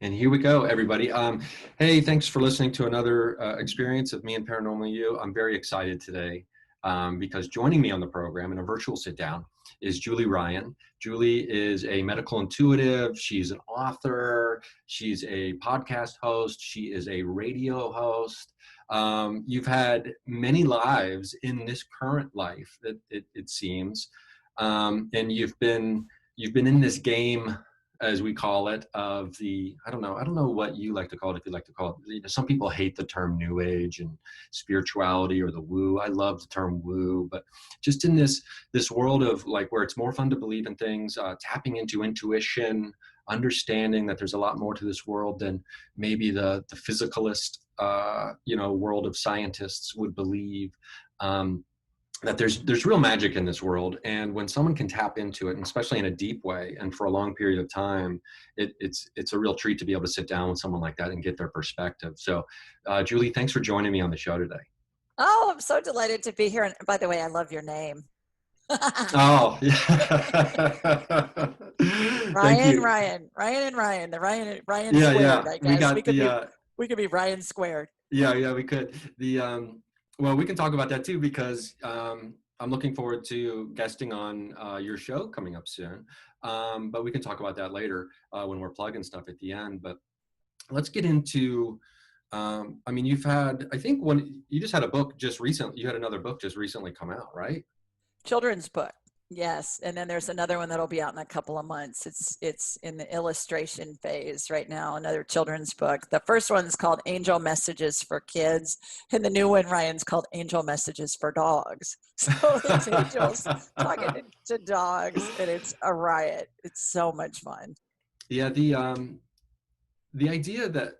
And here we go, everybody. Hey, thanks for listening to another experience of me and Paranormal You. I'm very excited today because joining me on the program in a virtual sit down is Julie Ryan. Julie is a medical intuitive. She's an author. She's a podcast host. She is a radio host. You've had many lives in this current life, it seems, and you've been in this game, as we call it, of the, I don't know what you like to call it, if you like to call it, some people hate the term new age and spirituality or the woo. I love the term woo, but just in this world of like where it's more fun to believe in things, tapping into intuition, understanding that there's a lot more to this world than maybe the physicalist, world of scientists would believe. That there's real magic in this world, and when someone can tap into it, and especially in a deep way and for a long period of time, it's a real treat to be able to sit down with someone like that and get their perspective. So Julie, thanks for joining me on the show today. Oh, I'm so delighted to be here. And by the way, I love your name. Oh, yeah. Thank you. Ryan, the Ryan Yeah, squared, yeah. I We guess. got We could be Ryan squared. Yeah, we could. Well, we can talk about that too, because I'm looking forward to guesting on your show coming up soon. But we can talk about that later when we're plugging stuff at the end. But let's get into, you've had, I think when you just had a book just recently, you had another book just recently come out, right? Children's book. Yes. And then there's another one that'll be out in a couple of months. It's in the illustration phase right now, another children's book. The first one's called Angel Messages for Kids. And the new one, Ryan's called Angel Messages for Dogs. So it's angels talking to dogs, and it's a riot. It's so much fun. Yeah, the idea that,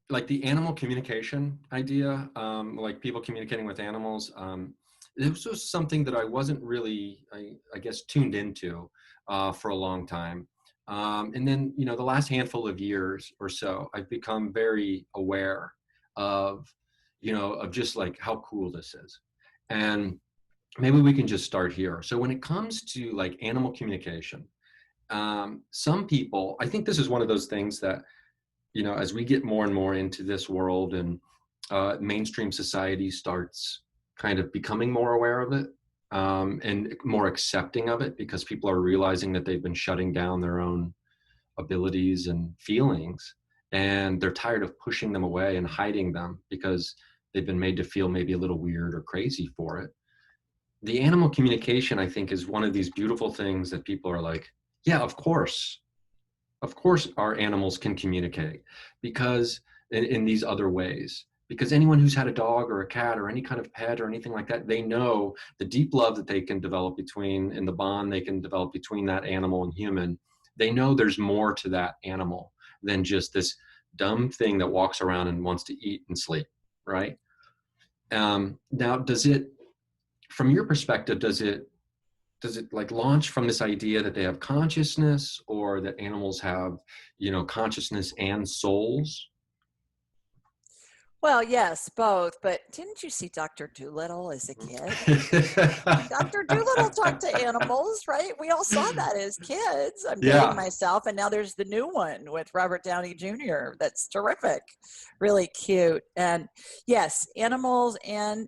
like, the animal communication idea, like people communicating with animals, this was something that I wasn't really, I guess, tuned into for a long time. And then, the last handful of years or so, I've become very aware of, of just like how cool this is. And maybe we can just start here. So when it comes to like animal communication, some people, I think this is one of those things that, as we get more and more into this world and mainstream society starts kind of becoming more aware of it and more accepting of it, because people are realizing that they've been shutting down their own abilities and feelings, and they're tired of pushing them away and hiding them because they've been made to feel maybe a little weird or crazy for it. The animal communication, I think, is one of these beautiful things that people are like, yeah, of course our animals can communicate, because in these other ways. Because anyone who's had a dog or a cat or any kind of pet or anything like that, they know the deep love that they can develop between, and the bond they can develop between that animal and human. They know there's more to that animal than just this dumb thing that walks around and wants to eat and sleep, right? Now, does it, from your perspective, does it like launch from this idea that they have consciousness, or that animals have, consciousness and souls? Well, yes, both. But didn't you see Dr. Dolittle as a kid? Dr. Dolittle talked to animals, right? We all saw that as kids. I'm dating myself. And now there's the new one with Robert Downey Jr. That's terrific. Really cute. And yes, animals and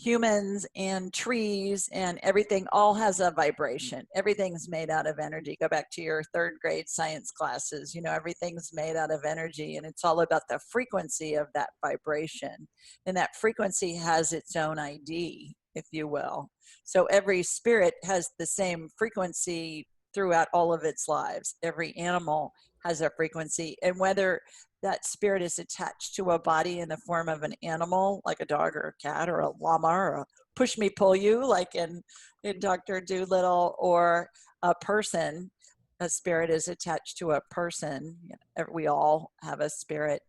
humans and trees and everything all has a vibration. Everything's made out of energy. Go back to your third grade science classes. Everything's made out of energy, and it's all about the frequency of that vibration. And that frequency has its own ID, if you will. So every spirit has the same frequency throughout all of its lives. Every animal has a frequency, and whether that spirit is attached to a body in the form of an animal, like a dog or a cat or a llama or a push me pull you, like in Dr. Dolittle, or a person, a spirit is attached to a person. We all have a spirit,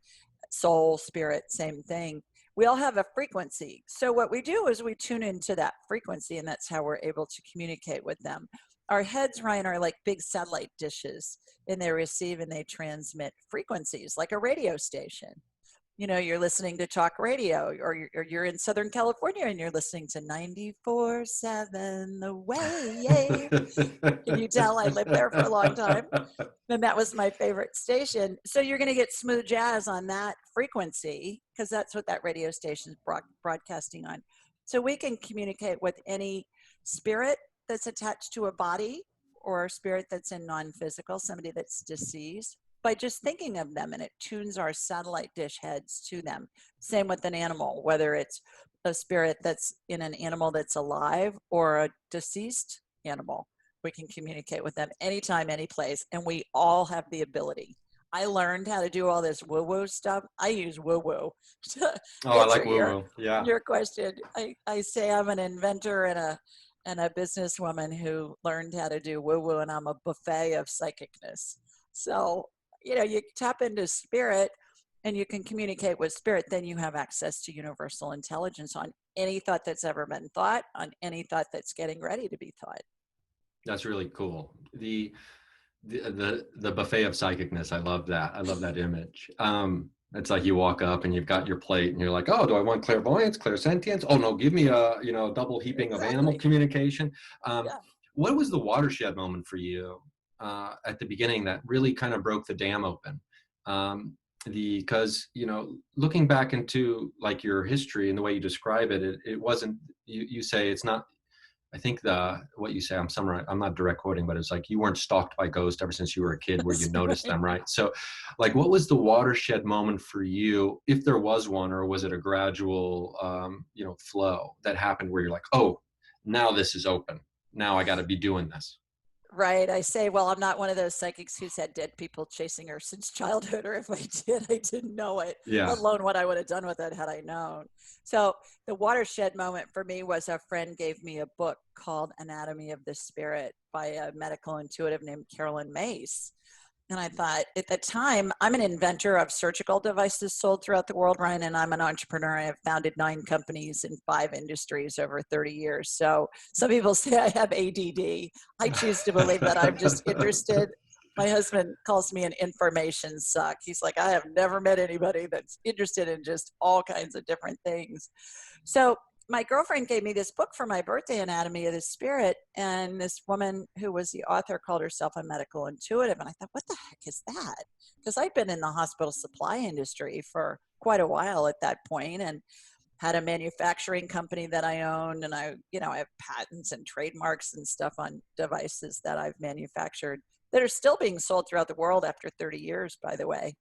soul, spirit, same thing. We all have a frequency. So what we do is we tune into that frequency, and that's how we're able to communicate with them. Our heads, Ryan, are like big satellite dishes, and they receive and they transmit frequencies like a radio station. you're listening to talk radio, or you're in Southern California and you're listening to 94.7 The Wave. Can you tell I lived there for a long time? And that was my favorite station. So you're going to get smooth jazz on that frequency because that's what that radio station is broadcasting on. So we can communicate with any spirit that's attached to a body or a spirit that's in non-physical, somebody that's deceased, by just thinking of them, and it tunes our satellite dish heads to them. Same with an animal, whether it's a spirit that's in an animal that's alive or a deceased animal. We can communicate with them anytime, any place, and we all have the ability. I learned how to do all this woo-woo stuff. I use woo-woo to Oh, I like answer woo-woo. Yeah. your question. I say I'm an inventor and a businesswoman who learned how to do woo-woo, and I'm a buffet of psychicness. So, you tap into spirit and you can communicate with spirit, then you have access to universal intelligence on any thought that's ever been thought, on any thought that's getting ready to be thought. That's really cool. The buffet of psychicness. I love that. I love that image. It's like you walk up and you've got your plate and you're like, oh, do I want clairvoyance, clairsentience? Oh no, give me a double heaping of animal communication. Yeah. What was the watershed moment for you at the beginning that really kind of broke the dam open? Because looking back into like your history and the way you describe it, it wasn't. You say it's not. I think what you say, I'm not direct quoting, but it's like you weren't stalked by ghosts ever since you were a kid where you noticed them, right? So like, what was the watershed moment for you, if there was one, or was it a gradual, flow that happened where you're like, oh, now this is open. Now I got to be doing this. Right. I say, well, I'm not one of those psychics who's had dead people chasing her since childhood, or if I did, I didn't know it, Yeah. let alone what I would have done with it had I known. So the watershed moment for me was a friend gave me a book called Anatomy of the Spirit by a medical intuitive named Carolyn Mace. And I thought at the time, I'm an inventor of surgical devices sold throughout the world, Ryan, and I'm an entrepreneur. I have founded 9 companies in 5 industries over 30 years. So some people say I have ADD. I choose to believe that I'm just interested. My husband calls me an information suck. He's like, I have never met anybody that's interested in just all kinds of different things. So my girlfriend gave me this book for my birthday, Anatomy of the Spirit, and this woman who was the author called herself a medical intuitive. And I thought, what the heck is that? Because I'd been in the hospital supply industry for quite a while at that point and had a manufacturing company that I owned. And I have patents and trademarks and stuff on devices that I've manufactured that are still being sold throughout the world after 30 years, by the way.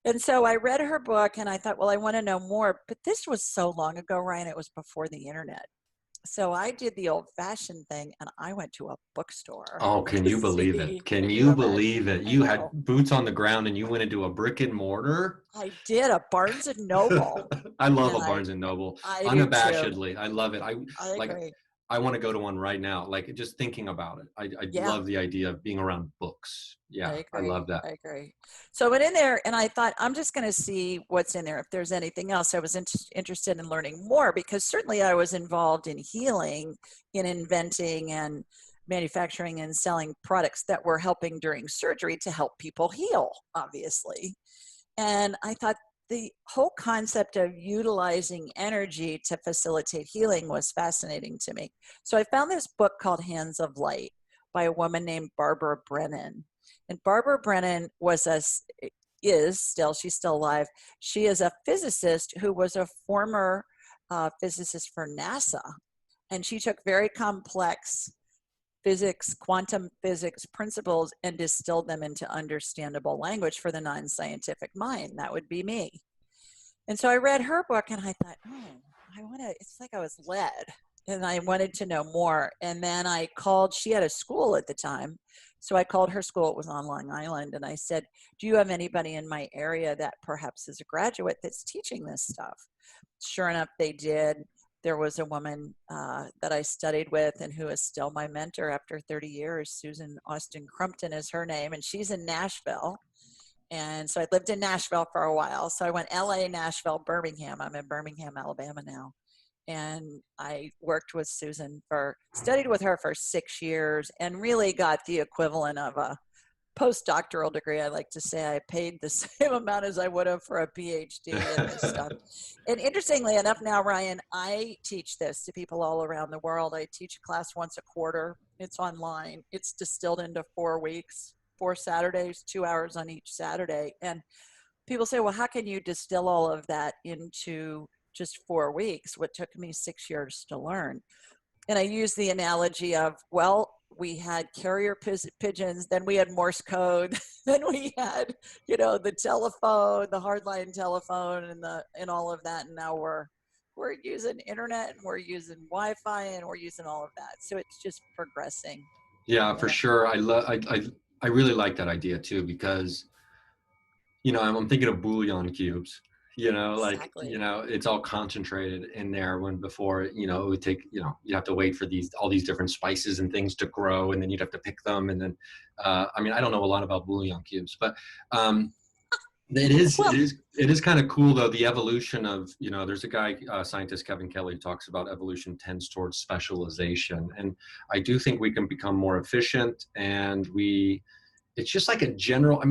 And so I read her book and I thought, well, I want to know more. But this was so long ago, Ryan, it was before the internet. So I did the old fashioned thing and I went to a bookstore. Oh, can To you believe it? see. Can Can you you imagine? believe it? I You had know. boots on the ground and you went into a brick and mortar. I did a Barnes and Noble. I love And a Barnes and Noble. I do too. Unabashedly. I love it. I like agree. I want to go to one right now. Like just thinking about it. I Yeah. love the idea of being around books. I Yeah, I agree. love that. I agree. So I went in there and I thought, I'm just going to see what's in there. If there's anything else, I was interested in learning more because certainly I was involved in healing, in inventing and manufacturing and selling products that were helping during surgery to help people heal, obviously. And I thought the whole concept of utilizing energy to facilitate healing was fascinating to me. So I found this book called Hands of Light by a woman named Barbara Brennan. And Barbara Brennan she's still alive. She is a physicist who was a former physicist for NASA. And she took very complex physics, quantum physics principles and distilled them into understandable language for the non-scientific mind. That would be me. And so I read her book and I thought, it's like I was led and I wanted to know more. And then I called, she had a school at the time. So I called her school, it was on Long Island. And I said, do you have anybody in my area that perhaps is a graduate that's teaching this stuff? Sure enough, they did. There was a woman that I studied with and who is still my mentor after 30 years. Susan Austin Crumpton is her name, and she's in Nashville. And so I lived in Nashville for a while. So I went LA, Nashville, Birmingham. I'm in Birmingham, Alabama now. And I worked with Susan studied with her for 6 years and really got the equivalent of a postdoctoral degree. I like to say I paid the same amount as I would have for a PhD in this stuff. And interestingly enough, now, Ryan, I teach this to people all around the world. I teach a class once a quarter. It's online. It's distilled into 4 weeks, 4 Saturdays, 2 hours on each Saturday. And people say, well, how can you distill all of that into just 4 weeks? What took me 6 years to learn? And I use the analogy of, well, we had carrier pigeons, then we had Morse code, then we had, the telephone, the hardline telephone, and all of that. And now we're using internet, and we're using Wi-Fi, and we're using all of that. So it's just progressing. Yeah, for sure. I really like that idea too, because I'm thinking of bouillon cubes. Exactly. It's all concentrated in there, when before, it would take, you have to wait for all these different spices and things to grow, and then you'd have to pick them. And then, I don't know a lot about bouillon cubes, but it is kind of cool though, the evolution of, there's a guy, scientist Kevin Kelly, who talks about evolution tends towards specialization. And I do think we can become more efficient, and it's just like a general,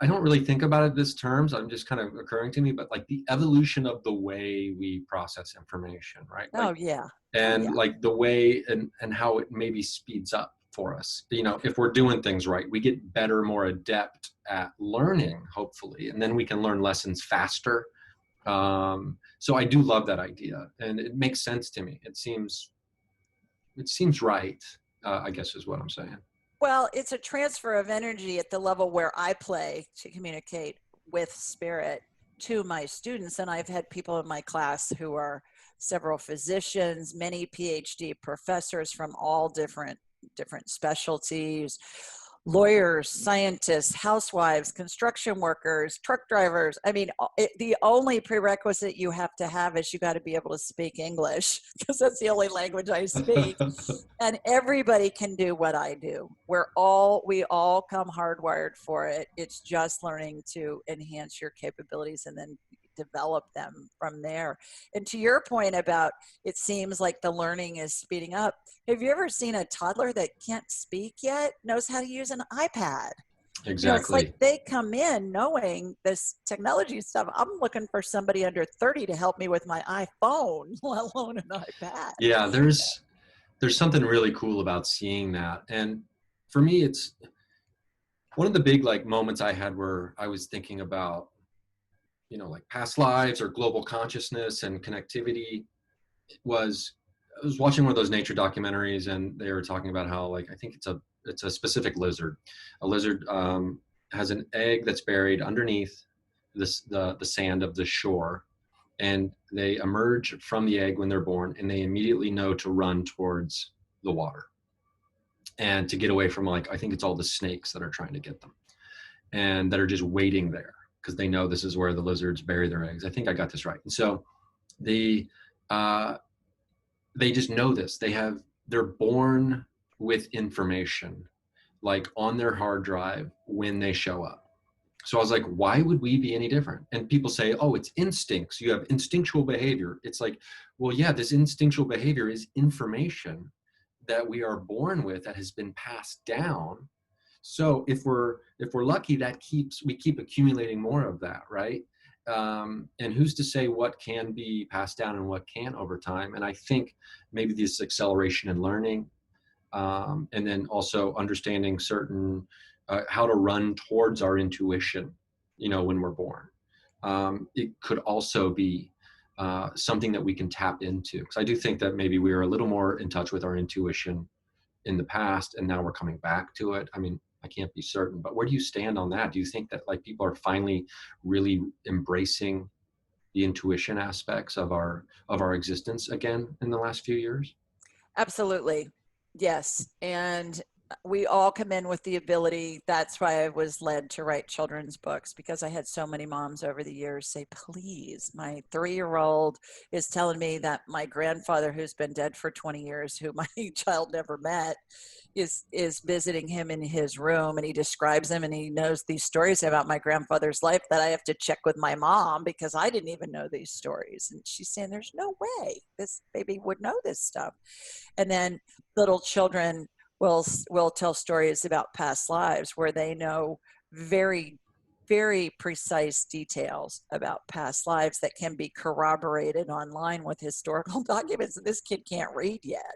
I don't really think about it this terms. I'm just kind of occurring to me, but like the evolution of the way we process information, right? Oh yeah. And like the way and how it maybe speeds up for us. If we're doing things right, we get better, more adept at learning, hopefully, and then we can learn lessons faster. So I do love that idea, and it makes sense to me. It seems right. I guess is what I'm saying. Well, it's a transfer of energy at the level where I play to communicate with spirit to my students. And I've had people in my class who are several physicians, many PhD professors from all different specialties, lawyers, scientists, housewives, construction workers, truck drivers. The only prerequisite you have to have is you got to be able to speak English, because that's the only language I speak. And everybody can do what I do. We all come hardwired for it. It's just learning to enhance your capabilities and then develop them from there. And to your point about, it seems like the learning is speeding up. Have you ever seen a toddler that can't speak yet knows how to use an iPad? Exactly. It's like they come in knowing this technology stuff. I'm looking for somebody under 30 to help me with my iPhone, let alone an iPad. Yeah, there's something really cool about seeing that. And for me, it's one of the big moments I had where I was thinking about, like past lives or global consciousness and connectivity. I was watching one of those nature documentaries, and they were talking about how, I think it's a specific lizard. A lizard has an egg that's buried underneath the sand of the shore, and they emerge from the egg when they're born, and they immediately know to run towards the water and to get away from, I think it's all the snakes that are trying to get them and that are just waiting there, because they know this is where the lizards bury their eggs. I think I got this right. And so they just know this. They're born with information on their hard drive when they show up. So I was like, why would we be any different? And people say, oh, it's instincts. You have instinctual behavior. It's like, well, yeah, this instinctual behavior is information that we are born with that has been passed down. So if we're lucky, we keep accumulating more of that, right? And who's to say what can be passed down and what can't over time? And I think maybe this acceleration in learning, and then also understanding certain how to run towards our intuition, when we're born. It could also be something that we can tap into, because I do think that maybe we were a little more in touch with our intuition in the past, and now we're coming back to it. I can't be certain, but where do you stand on that? Do you think that people are finally really embracing the intuition aspects of our existence again in the last few years? Absolutely. Yes. And we all come in with the ability. That's why I was led to write children's books, because I had so many moms over the years say, please, my 3-year-old is telling me that my grandfather, who's been dead for 20 years, who my child never met, is visiting him in his room, and he describes him, and he knows these stories about my grandfather's life that I have to check with my mom, because I didn't even know these stories. And she's saying, there's no way this baby would know this stuff. And then little children will tell stories about past lives where they know very, very precise details about past lives that can be corroborated online with historical documents that this kid can't read yet.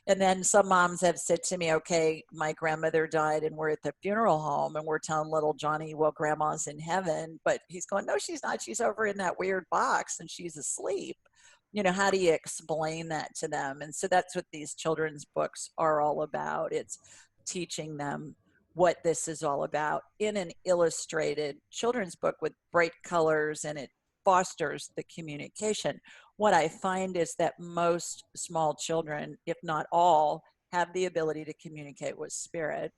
And then some moms have said to me, okay, my grandmother died and we're at the funeral home and we're telling little Johnny, well, grandma's in heaven. But he's going, no, she's not. She's over in that weird box and she's asleep. How do you explain that to them? And so that's what these children's books are all about. It's teaching them what this is all about in an illustrated children's book with bright colors, and it fosters the communication. What I find is that most small children, if not all, have the ability to communicate with spirit.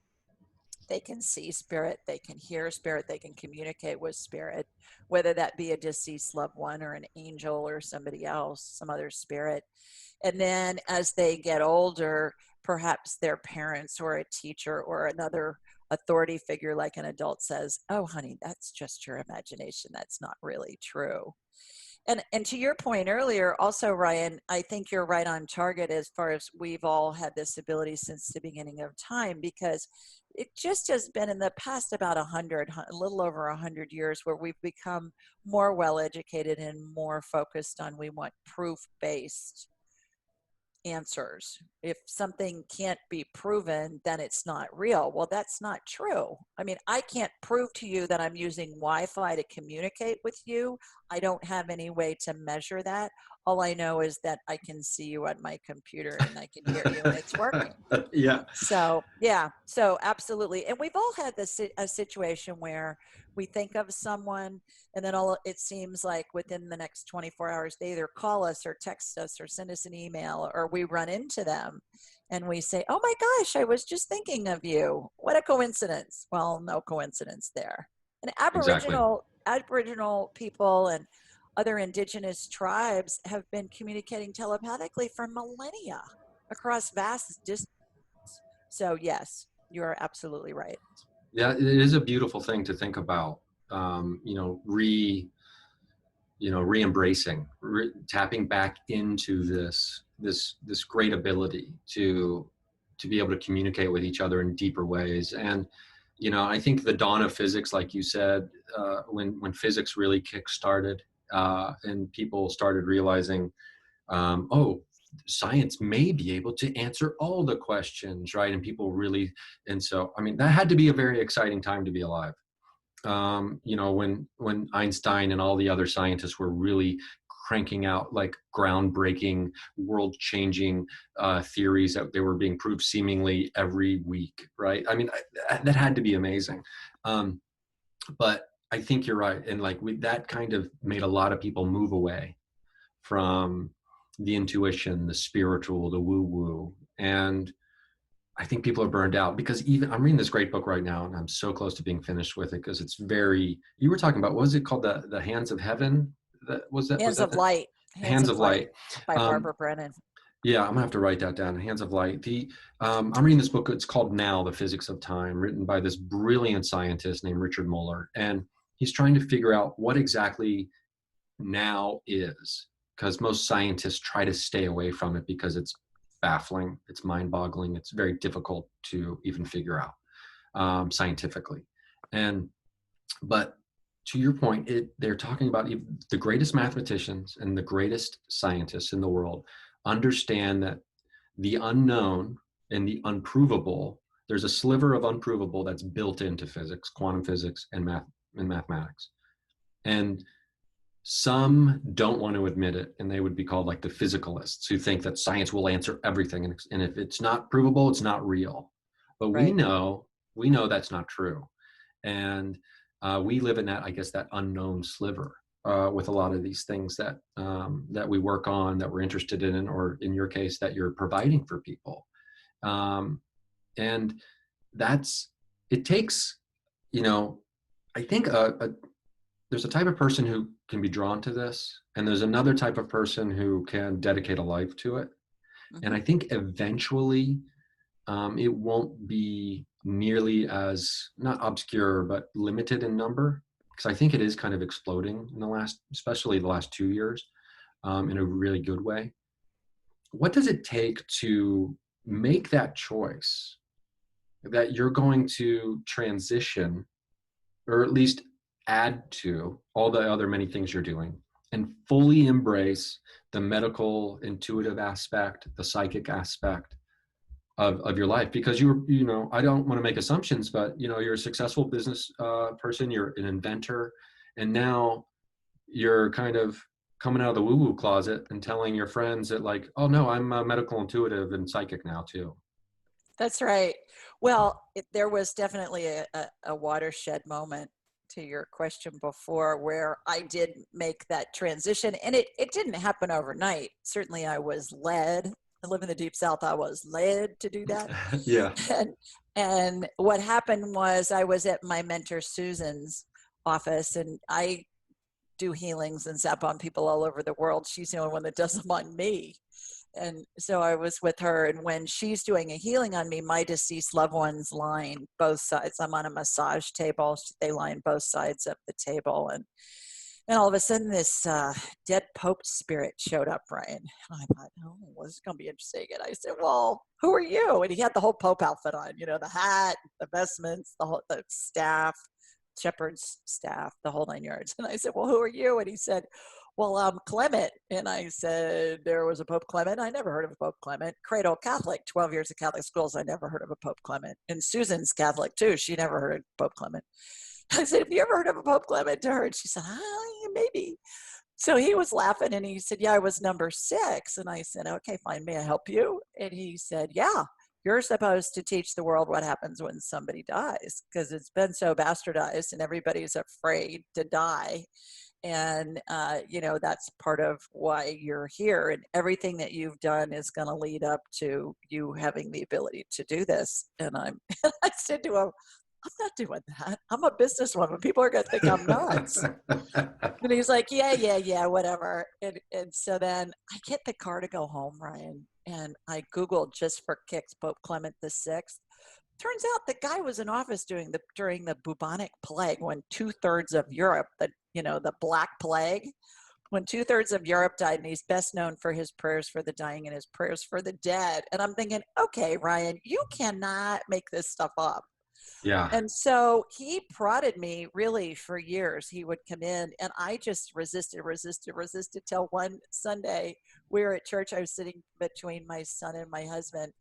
They can see spirit, they can hear spirit, they can communicate with spirit, whether that be a deceased loved one or an angel or somebody else, some other spirit. And then as they get older, perhaps their parents or a teacher or another authority figure like an adult says, oh, honey, that's just your imagination. That's not really true. And to your point earlier, also, Ryan, I think you're right on target as far as we've all had this ability since the beginning of time, because it just has been in the past about a little over 100 years, where we've become more well educated and more focused on, we want proof based answers. If something can't be proven, then it's not real. Well, that's not true. I mean, I can't prove to you that I'm using Wi-Fi to communicate with you. I don't have any way to measure that. All I know is that I can see you on my computer and I can hear you and it's working. Yeah. So, yeah, so absolutely. And we've all had a situation where we think of someone and then it seems like within the next 24 hours, they either call us or text us or send us an email, or we run into them and we say, oh my gosh, I was just thinking of you. What a coincidence. Well, no coincidence there. And Exactly. Aboriginal people and other indigenous tribes have been communicating telepathically for millennia across vast distances. So yes, you're absolutely right. Yeah, it is a beautiful thing to think about. Re-embracing, tapping back into this great ability to be able to communicate with each other in deeper ways. And I think the dawn of physics, like you said, when physics really kick-started, and people started realizing, oh, science may be able to answer all the questions, right? And people really, and so, I mean, that had to be a very exciting time to be alive. When Einstein and all the other scientists were really cranking out like groundbreaking, world-changing theories that they were being proved seemingly every week, right? I mean, that had to be amazing. But I think you're right, and like that kind of made a lot of people move away from the intuition, the spiritual, the woo-woo, and I think people are burned out because even I'm reading this great book right now and I'm so close to being finished with it because it's very, you were talking about, what was it called? The Hands of Heaven? Was Hands that of the Light. Hands Hands of of Light Light? by Um, Barbara Brennan. yeah, I'm gonna have to write that down. Hands of Light. I'm reading this book. It's called Now, The Physics of Time, written by this brilliant scientist named Richard Muller. And he's trying to figure out what exactly now is, because most scientists try to stay away from it because it's baffling, it's mind-boggling, it's very difficult to even figure out scientifically. And but to your point, they're talking about the greatest mathematicians and the greatest scientists in the world understand that the unknown and the unprovable, there's a sliver of unprovable that's built into physics, quantum physics, and mathematics. And some don't want to admit it, and they would be called like the physicalists, who think that science will answer everything, and if it's not provable, it's not real. But Right. we know that's not true, and we live in that, I guess, that unknown sliver with a lot of these things that we work on, that we're interested in, or in your case, that you're providing for people. And that's, it takes, I think there's a type of person who can be drawn to this, and there's another type of person who can dedicate a life to it. And Mm-hmm. I think eventually it won't be nearly as, not obscure, but limited in number, because I think it is kind of exploding in especially the last 2 years, in a really good way. What does it take to make that choice that you're going to transition, or at least add to all the other many things you're doing, and fully embrace the medical intuitive aspect, the psychic aspect of your life. Because you know, I don't want to make assumptions, but you know, you're a successful business person, you're an inventor, and now you're kind of coming out of the woo-woo closet and telling your friends that, like, oh no, I'm a medical intuitive and psychic now too. That's right. Well, there was definitely a watershed moment to your question before where I did make that transition, and it didn't happen overnight. Certainly I was led. I live in the deep South. I was led to do that. Yeah. And, and what happened was I was at my mentor Susan's office, and I do healings and zap on people all over the world. She's the only one that does them on me. And so I was with her, and when she's doing a healing on me, my deceased loved ones line both sides. I'm on a massage table. They line both sides of the table. And all of a sudden, this dead Pope spirit showed up, Brian. And I thought, oh, well, this is going to be interesting. And I said, well, who are you? And he had the whole Pope outfit on, you know, the hat, the vestments, the staff, shepherd's staff, the whole 9 yards. And I said, well, who are you? And he said, well, I'm Clement. And I said, there was a Pope Clement. I never heard of a Pope Clement. Cradle Catholic, 12 years of Catholic schools. I never heard of a Pope Clement. And Susan's Catholic too. She never heard of Pope Clement. I said, have you ever heard of a Pope Clement to her? And she said, maybe. So he was laughing and he said, yeah, I was number 6. And I said, okay, fine. May I help you? And he said, yeah, you're supposed to teach the world what happens when somebody dies, because it's been so bastardized and everybody's afraid to die. And, you know, that's part of why you're here. And everything that you've done is going to lead up to you having the ability to do this. And I said to him, I'm not doing that. I'm a businesswoman. People are going to think I'm nuts. And he's like, yeah, whatever. And so then I get the car to go home, Ryan, and I Googled just for kicks Pope Clement VI. Turns out the guy was in office during the bubonic plague, when 2/3 of Europe, the Black Plague, when 2/3 of Europe died, and he's best known for his prayers for the dying and his prayers for the dead. And I'm thinking, okay, Ryan, you cannot make this stuff up. Yeah. And so he prodded me really for years. He would come in and I just resisted till one Sunday we were at church. I was sitting between my son and my husband.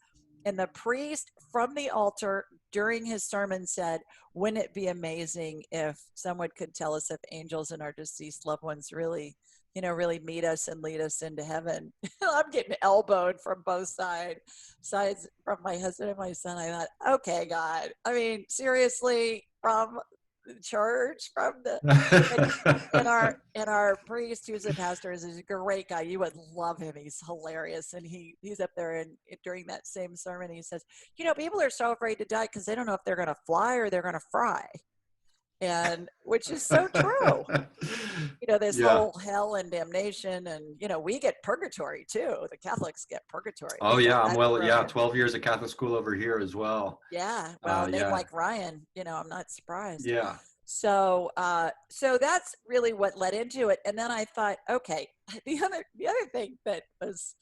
And the priest from the altar during his sermon said, wouldn't it be amazing if someone could tell us if angels and our deceased loved ones really meet us and lead us into heaven? I'm getting elbowed from both sides from my husband and my son. I thought, okay, God, I mean, seriously, from the church, from the and our priest, who's a pastor, is a great guy. You would love him. He's hilarious. And he's up there, and during that same sermon, he says, people are so afraid to die because they don't know if they're going to fly or they're going to fry. And which is so true. This whole hell and damnation, and we get purgatory too. The Catholics get purgatory. Oh yeah, 12 years of Catholic school over here as well. Yeah, well, a name like Ryan, I'm not surprised. Yeah. So that's really what led into it. And then I thought, okay, the other thing that was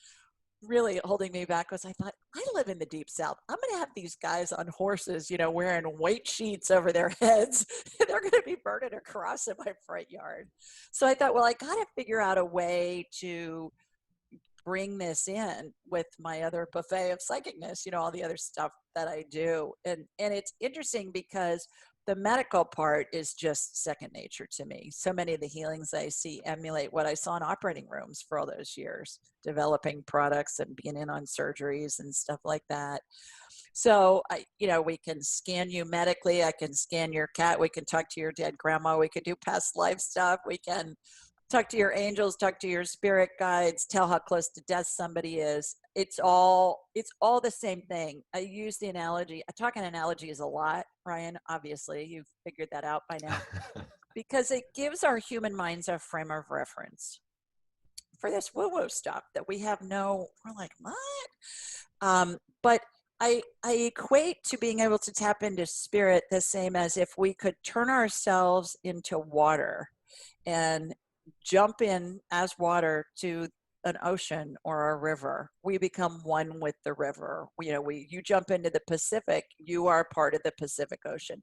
really holding me back was I thought, I live in the deep South. I'm going to have these guys on horses, wearing white sheets over their heads. And they're going to be burning a cross in my front yard. So I thought, well, I got to figure out a way to bring this in with my other buffet of psychicness, all the other stuff that I do. And it's interesting because the medical part is just second nature to me. So many of the healings I see emulate what I saw in operating rooms for all those years, developing products and being in on surgeries and stuff like that. So, we can scan you medically. I can scan your cat. We can talk to your dead grandma. We could do past life stuff. We can talk to your angels, talk to your spirit guides, tell how close to death somebody is. It's all the same thing. I use the analogy. I talk in analogies a lot, Ryan. Obviously, you've figured that out by now. Because it gives our human minds a frame of reference for this woo-woo stuff that we have we're like, what? But I equate to being able to tap into spirit the same as if we could turn ourselves into water and jump in as water to an ocean or a river. We become one with the river. You jump into the Pacific, you are part of the Pacific Ocean.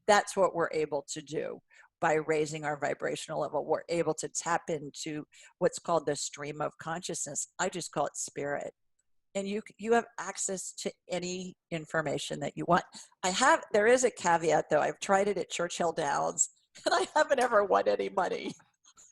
That's what we're able to do by raising our vibrational level. We're able to tap into what's called the stream of consciousness. I just call it spirit. And you have access to any information that you want. There is a caveat though. I've tried it at Churchill Downs and I haven't ever won any money.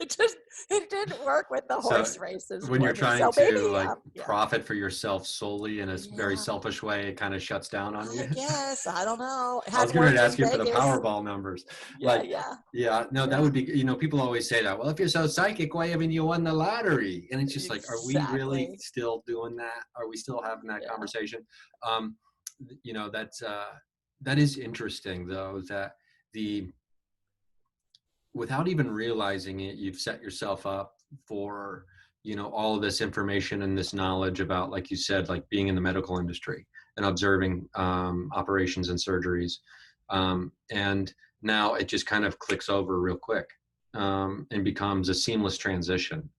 It didn't work with the So horse races when you're for me. trying So maybe, to like yeah, profit for yourself solely in a very yeah, selfish way, it kind of shuts down on I you. guess, I don't know. It I was hadn't getting ready worked to in ask you for the Vegas. Powerball numbers. Yeah, Like, yeah, yeah, no, that yeah, would be, people always say that. Well, if you're so psychic, why haven't you won the lottery? And it's just like, are we really exactly. still doing that? Are we still having that Yeah. conversation? Um, that is interesting though, that the, without even realizing it, you've set yourself up for, all of this information and this knowledge about, like you said, like being in the medical industry and observing operations and surgeries. And now it just kind of clicks over real quick and becomes a seamless transition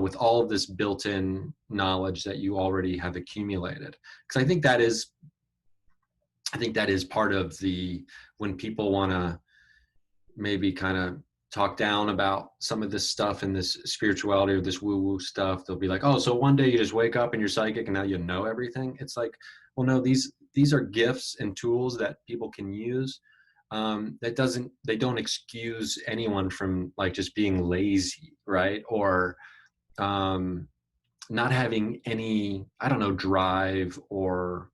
with all of this built-in knowledge that you already have accumulated. Because I think that is part of the, when people want to maybe kind of talk down about some of this stuff and this spirituality or this woo-woo stuff, they'll be like, oh, so one day you just wake up and you're psychic and now you know everything. It's like, well, no, these are gifts and tools that people can use. They don't excuse anyone from like just being lazy, right? Or not having any, I don't know, drive or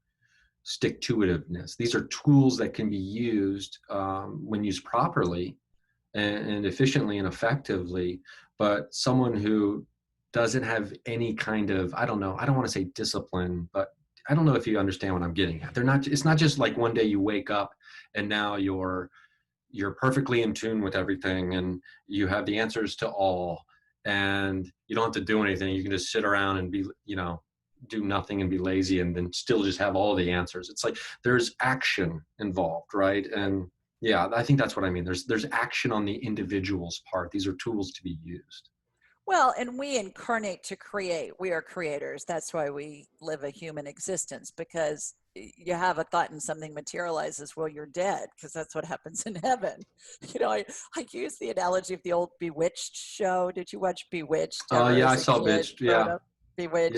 stick to itiveness. These are tools that can be used when used properly and efficiently and effectively. But someone who doesn't have any kind of, I don't know, I don't want to say discipline, but I don't know if you understand what I'm getting at. It's not just like one day you wake up and now you're perfectly in tune with everything and you have the answers to all and you don't have to do anything. You can just sit around and be, do nothing and be lazy and then still just have all the answers. It's like there's action involved, right? And yeah, I think that's what I mean. There's action on the individual's part. These are tools to be used. Well, and we incarnate to create. We are creators. That's why we live a human existence, because you have a thought and something materializes. Well, you're dead, because that's what happens in heaven. I use the analogy of the old Bewitched show. Did you watch Bewitched ever Yeah, I as a saw kid Bitched. growing Yeah, up? Bewitched.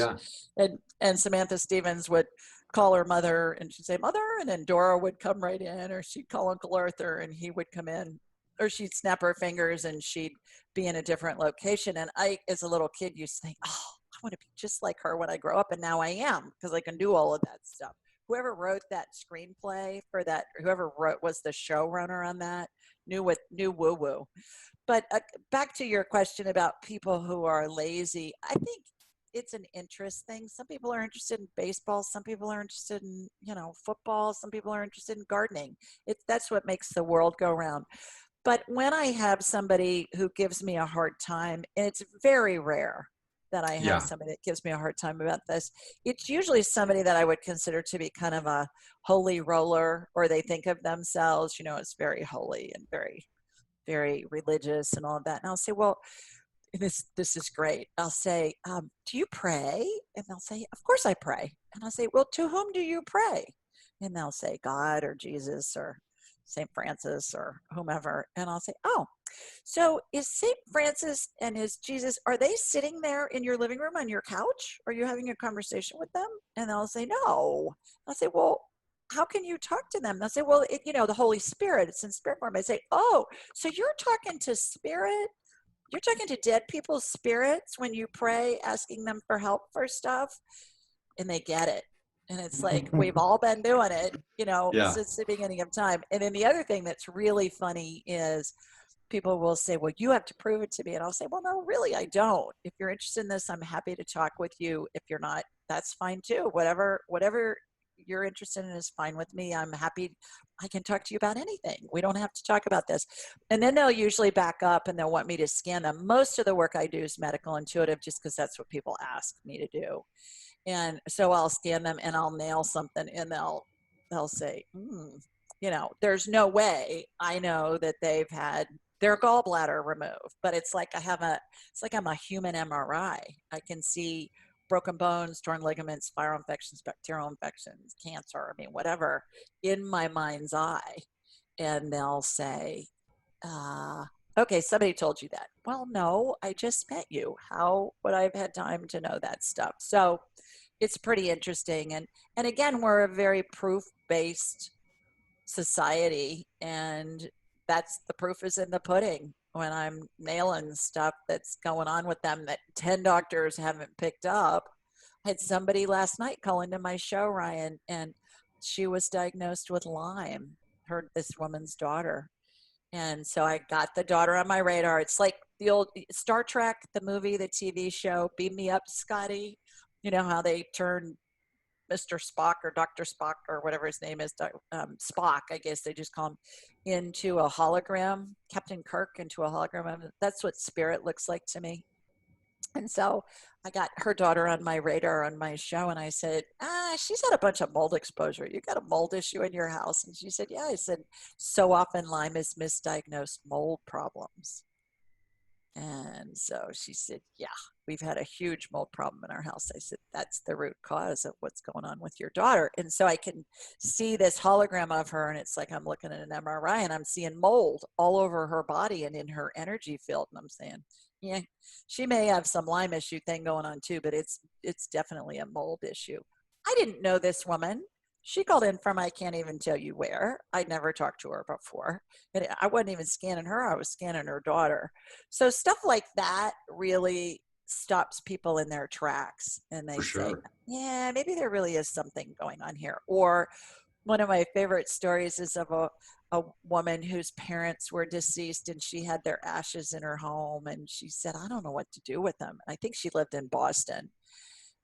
yeah. And Samantha Stevens would call her mother and she'd say, Mother, and then Dora would come right in, or she'd call Uncle Arthur and he would come in, or she'd snap her fingers and she'd be in a different location. And I, as a little kid, used to think, oh, I want to be just like her when I grow up. And now I am, because I can do all of that stuff. Whoever wrote that screenplay for that, whoever was the showrunner on that, knew woo woo. But back to your question about people who are lazy, I think it's an interest thing. Some people are interested in baseball. Some people are interested in, football. Some people are interested in gardening. That's what makes the world go round. But when I have somebody who gives me a hard time, and it's very rare that I have Yeah. somebody that gives me a hard time about this, it's usually somebody that I would consider to be kind of a holy roller, or they think of themselves, as very holy and very, very religious and all of that. And I'll say, well, this is great. I'll say, do you pray? And they'll say, of course I pray. And I'll say, well, to whom do you pray? And they'll say, God or Jesus or St. Francis or whomever. And I'll say, oh, so is St. Francis and is Jesus, are they sitting there in your living room on your couch? Are you having a conversation with them? And they'll say, no. I'll say, well, how can you talk to them? They'll say, well, the Holy Spirit, it's in spirit form. I say, oh, so you're talking to spirit? You're talking to dead people's spirits when you pray, asking them for help for stuff? And they get it. And it's like, we've all been doing it, Yeah. since the beginning of time. And then the other thing that's really funny is people will say, well, you have to prove it to me. And I'll say, well, no, really, I don't. If you're interested in this, I'm happy to talk with you. If you're not, that's fine too. Whatever you're interested in is fine with me. I'm happy. I can talk to you about anything. We don't have to talk about this. And then they'll usually back up and they'll want me to scan them. Most of the work I do is medical intuitive, just because that's what people ask me to do. And so I'll scan them and I'll nail something, and they'll say, there's no way I know that they've had their gallbladder removed, but it's like it's like I'm a human MRI. I can see broken bones, torn ligaments, viral infections, bacterial infections, cancer, I mean, whatever, in my mind's eye. And they'll say, okay, somebody told you that. Well, no, I just met you. How would I have had time to know that stuff? So it's pretty interesting. And again, we're a very proof-based society, and that's the proof is in the pudding. When I'm nailing stuff that's going on with them that 10 doctors haven't picked up. I had somebody last night call into my show, Ryan, and she was diagnosed with Lyme, this woman's daughter. And so I got the daughter on my radar. It's like the old Star Trek, the movie, the TV show, Beam Me Up, Scotty. You know how they turn Mr. Spock or Dr. Spock or whatever his name is, Spock, I guess they just call him, into a hologram, Captain Kirk into a hologram. That's what spirit looks like to me. And so I got her daughter on my radar on my show, and I said, she's had a bunch of mold exposure. You got a mold issue in your house? And she said, yeah. I said, so often Lyme is misdiagnosed mold problems. And so she said, yeah, we've had a huge mold problem in our house. I said, that's the root cause of what's going on with your daughter. And so I can see this hologram of her, and it's like I'm looking at an MRI and I'm seeing mold all over her body and in her energy field. And I'm saying, yeah, she may have some Lyme issue thing going on too, but it's definitely a mold issue. I didn't know this woman. She called in from I can't even tell you where. I'd never talked to her before. And I wasn't even scanning her. I was scanning her daughter. So stuff like that really stops people in their tracks. And they say, yeah, maybe there really is something going on here. Or one of my favorite stories is of a woman whose parents were deceased, and she had their ashes in her home. And she said, I don't know what to do with them. I think she lived in Boston.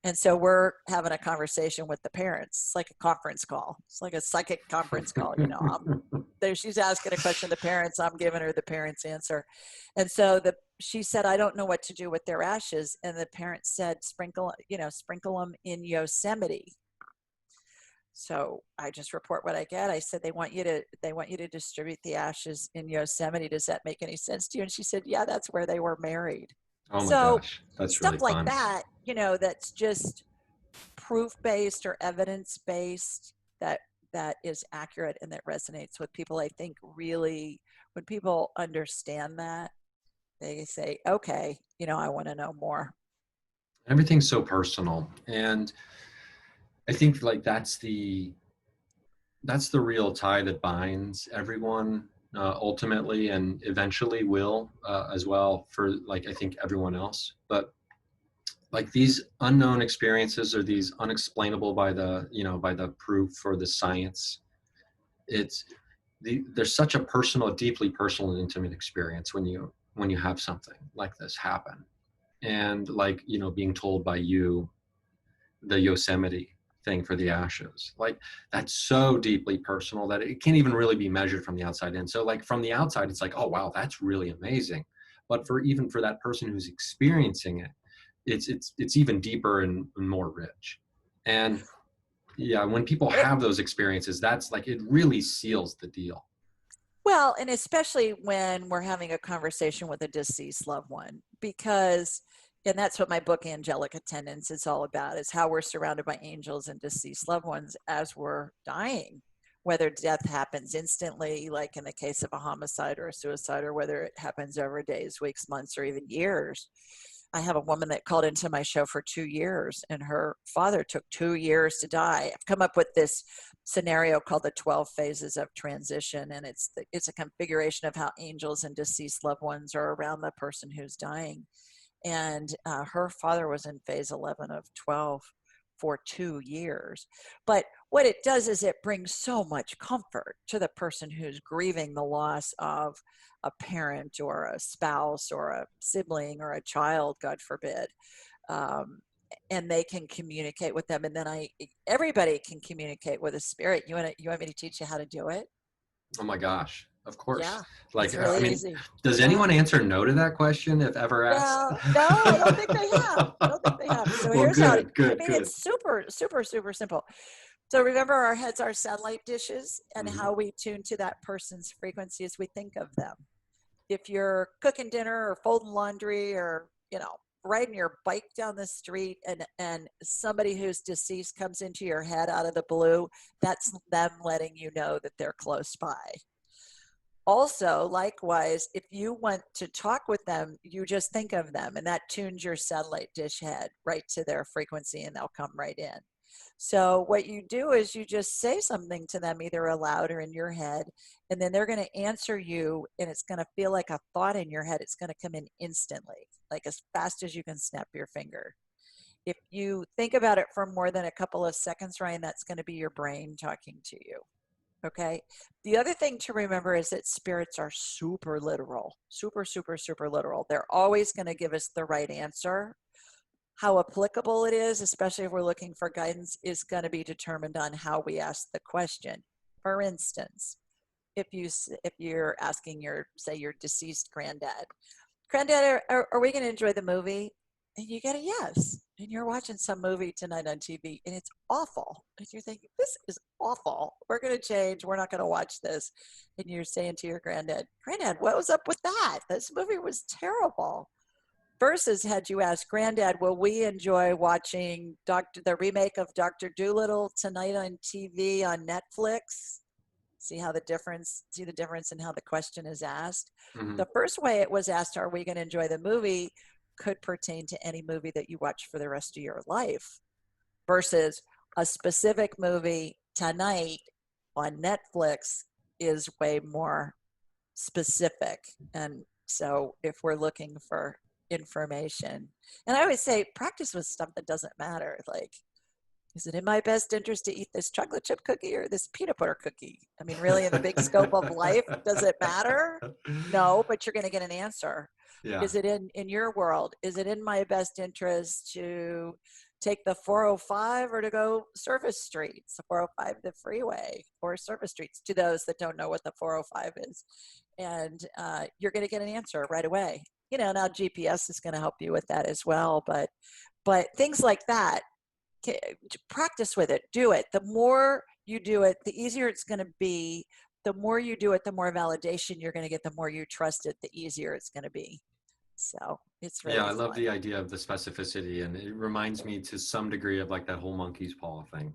And so we're having a conversation with the parents. It's like a conference call. It's like a psychic conference call. You know, she's asking a question to the parents. I'm giving her the parents' answer. And so she said, I don't know what to do with their ashes. And the parents said, sprinkle them in Yosemite. So I just report what I get. I said, they want you to distribute the ashes in Yosemite. Does that make any sense to you? And she said, yeah, that's where they were married. Oh my gosh, that's stuff really like fun. that, that's just proof-based or evidence-based that is accurate and that resonates with people. I think really when people understand that, they say, okay, I want to know more. Everything's so personal. And I think like that's the real tie that binds everyone ultimately, and eventually will as well for like, I think everyone else. But like these unknown experiences, or these unexplainable by the proof or the science, there's such a personal, deeply personal and intimate experience when you have something like this happen. And like, being told by you, the Yosemite thing for the ashes, like that's so deeply personal that it can't even really be measured from the outside in. So like from the outside, it's like, oh wow, that's really amazing. But for that person who's experiencing it, it's even deeper and more rich. And yeah, when people have those experiences, that's like, it really seals the deal. Well, and especially when we're having a conversation with a deceased loved one, and that's what my book, Angelic Attendants, is all about, is how we're surrounded by angels and deceased loved ones as we're dying, whether death happens instantly, like in the case of a homicide or a suicide, or whether it happens over days, weeks, months, or even years. I have a woman that called into my show for 2 years, and her father took 2 years to die. I've come up with this scenario called the 12 phases of transition, and it's a configuration of how angels and deceased loved ones are around the person who's dying. And her father was in phase 11 of 12 for 2 years. But what it does is it brings so much comfort to the person who's grieving the loss of a parent or a spouse or a sibling or a child, God forbid. And they can communicate with them. And then everybody can communicate with a spirit. You want me to teach you how to do it? Oh my gosh. Of course. Yeah, Like, it's really I mean, easy. does anyone answer no to that question if ever asked? Well, no, I don't think they have. I don't think they have. So Well, here's how, good. it's super, super, super simple. So remember, our heads are satellite dishes, and Mm-hmm. how we tune to that person's frequency as we think of them. if you're cooking dinner or folding laundry or, riding your bike down the street and somebody who's deceased comes into your head out of the blue, that's them letting you know that they're close by. Also, likewise, if you want to talk with them, you just think of them and that tunes your satellite dish head right to their frequency and they'll come right in. So what you do is you just say something to them either aloud or in your head, and then they're going to answer you and it's going to feel like a thought in your head. It's going to come in instantly, like as fast as you can snap your finger. If you think about it for more than a couple of seconds, Ryan, that's going to be your brain talking to you. Okay. The other thing to remember is that spirits are super literal, super, super, super literal. They're always going to give us the right answer. How applicable it is, especially if we're looking for guidance, is going to be determined on how we ask the question. For instance, if you're asking say your deceased granddad, are we going to enjoy the movie? And you get a yes. And you're watching some movie tonight on TV and it's awful. And you're thinking, this is awful. We're going to change. We're not going to watch this. And you're saying to your granddad, what was up with that? This movie was terrible. Versus had you asked Granddad, will we enjoy watching the remake of Dr. Dolittle tonight on TV on Netflix? See the difference in how the question is asked. Mm-hmm. The first way it was asked, are we going to enjoy the movie, could pertain to any movie that you watch for the rest of your life. Versus a specific movie tonight on Netflix is way more specific. And so if we're looking for information, and I always say practice with stuff that doesn't matter, like, is it in my best interest to eat this chocolate chip cookie or this peanut butter cookie? I mean, really, in the big scope of life, does it matter? No, but you're going to get an answer. Yeah. Is it in your world? Is it in my best interest to take the 405 or to go service streets, the 405, the freeway, or service streets, to those that don't know what the 405 is? And you're going to get an answer right away. Now GPS is going to help you with that as well. But things like that, practice with it, do it. The more you do it, the easier it's going to be. The more you do it, the more validation you're going to get. The more you trust it, the easier it's going to be. So it's really I love fun. the idea of the specificity, and it reminds me to some degree of like that whole monkey's paw thing.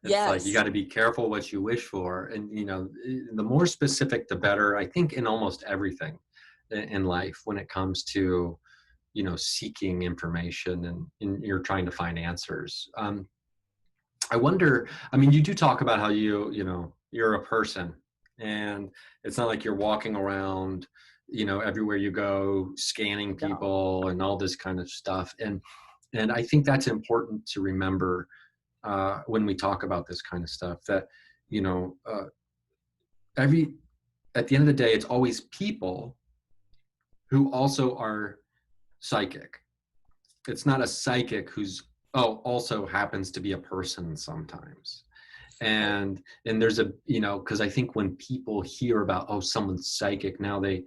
It's like you got to be careful what you wish for, and the more specific the better, I think, in almost everything in life when it comes to seeking information and you're trying to find answers. I wonder, I mean, you do talk about how you're a person, and it's not like you're walking around everywhere you go scanning people and all this kind of stuff, and I think that's important to remember when we talk about this kind of stuff, that at the end of the day, it's always people who also are psychic. It's not a psychic who's also happens to be a person sometimes. And there's because I think when people hear about someone's psychic, now they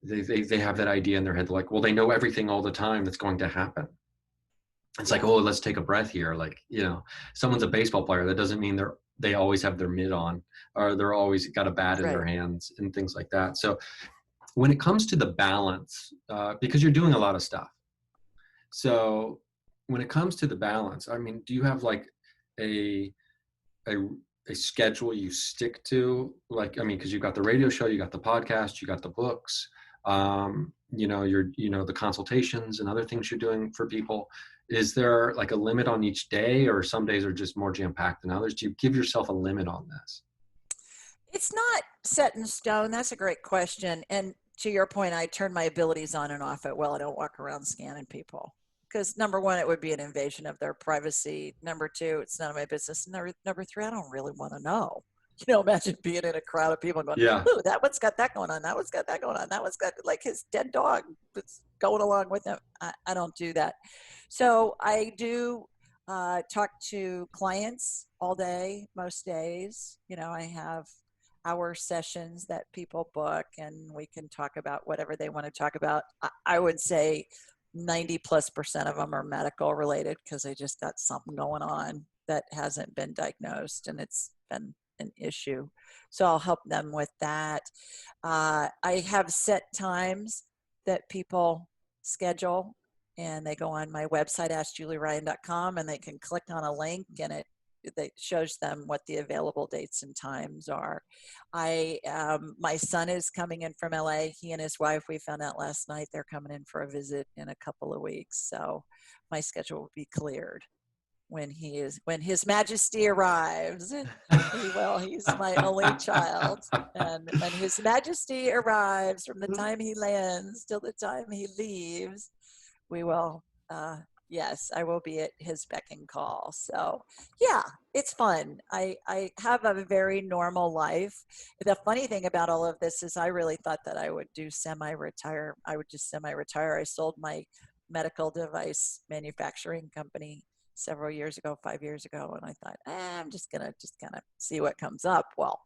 have that idea in their head, like, well, they know everything all the time that's going to happen. It's like, let's take a breath here. Like, someone's a baseball player. That doesn't mean they always have their mitt on, or they're always got a bat in their hands and things like that. So when it comes to the balance, because you're doing a lot of stuff. So when it comes to the balance, I mean, do you have like a schedule you stick to? Like, I mean, because you've got the radio show, you got the podcast, you got the books, the consultations and other things you're doing for people. Is there like a limit on each day, or some days are just more jam-packed than others? Do you give yourself a limit on this? It's not set in stone. That's a great question. And to your point, I turn my abilities on and off at will. I don't walk around scanning people, because number one, it would be an invasion of their privacy. Number two, it's none of my business. Number three, I don't really want to know. Imagine being in a crowd of people going, ooh, that one's got that going on. That one's got that going on. That one's got like his dead dog that's going along with him. I don't do that. So I do talk to clients all day, most days. I have hour sessions that people book, and we can talk about whatever they want to talk about. I would say 90+% of them are medical related, because they just got something going on that hasn't been diagnosed, and it's been an issue. So I'll help them with that. I have set times that people schedule, and they go on my website, askjulieryan.com, and they can click on a link, and it shows them what the available dates and times are. My son is coming in from LA. He and his wife, we found out last night, they're coming in for a visit in a couple of weeks. So my schedule will be cleared when His Majesty arrives. He's my only child. And when His Majesty arrives, from the time he lands till the time he leaves, we will, yes, I will be at his beck and call. So yeah, it's fun. I have a very normal life. The funny thing about all of this is I really thought that I would do semi-retire. I would just semi-retire. I sold my medical device manufacturing company several years ago, 5 years ago. And I thought, I'm just going to kind of see what comes up. Well,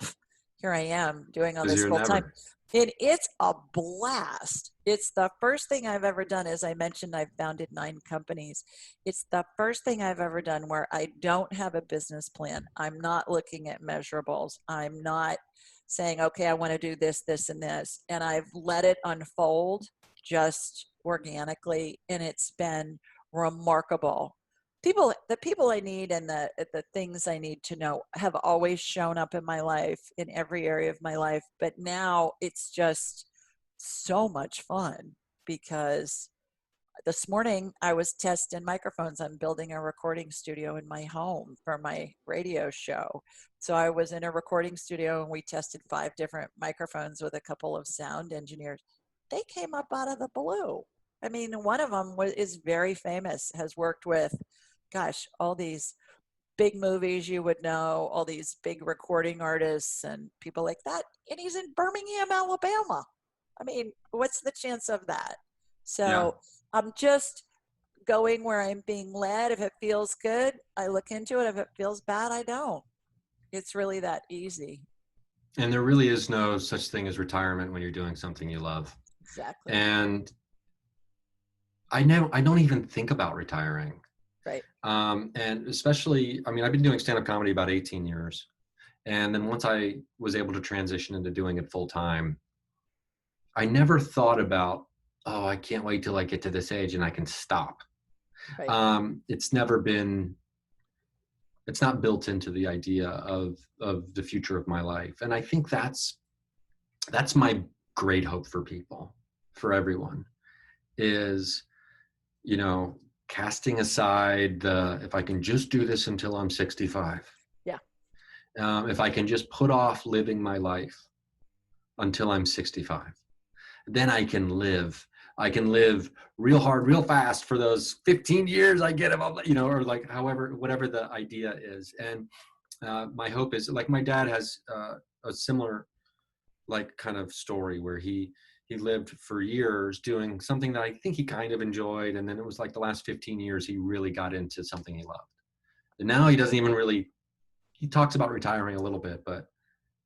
here I am doing all this full time. And it's a blast. It's the first thing I've ever done. As I mentioned, I've founded 9 companies. It's the first thing I've ever done where I don't have a business plan. I'm not looking at measurables. I'm not saying, okay, I want to do this, this, and this. And I've let it unfold just organically. And it's been remarkable. The people I need and the things I need to know have always shown up in my life, in every area of my life. But now it's just so much fun, because this morning I was testing microphones. I'm building a recording studio in my home for my radio show. So I was in a recording studio and we tested 5 different microphones with a couple of sound engineers. They came up out of the blue. I mean, one of them is very famous, has worked with, gosh, all these big movies you would know, all these big recording artists and people like that. And he's in Birmingham, Alabama. I mean, what's the chance of that? So I'm just going where I'm being led. If it feels good, I look into it. If it feels bad, I don't. It's really that easy. And there really is no such thing as retirement when you're doing something you love. Exactly. And I don't even think about retiring. Right. And especially, I mean, I've been doing stand-up comedy about 18 years. And then once I was able to transition into doing it full time, I never thought about, oh, I can't wait till I get to this age and I can stop. Right. It's not built into the idea of the future of my life. And I think that's my great hope for people, for everyone, is, casting aside if I can just do this until I'm 65. Yeah. If I can just put off living my life until I'm 65, then I can live real hard, real fast for those 15 years I get, or like whatever the idea is. And my hope is, like, my dad has a similar kind of story where he lived for years doing something that I think he kind of enjoyed. And then it was like the last 15 years, he really got into something he loved. And now he doesn't even he talks about retiring a little bit, but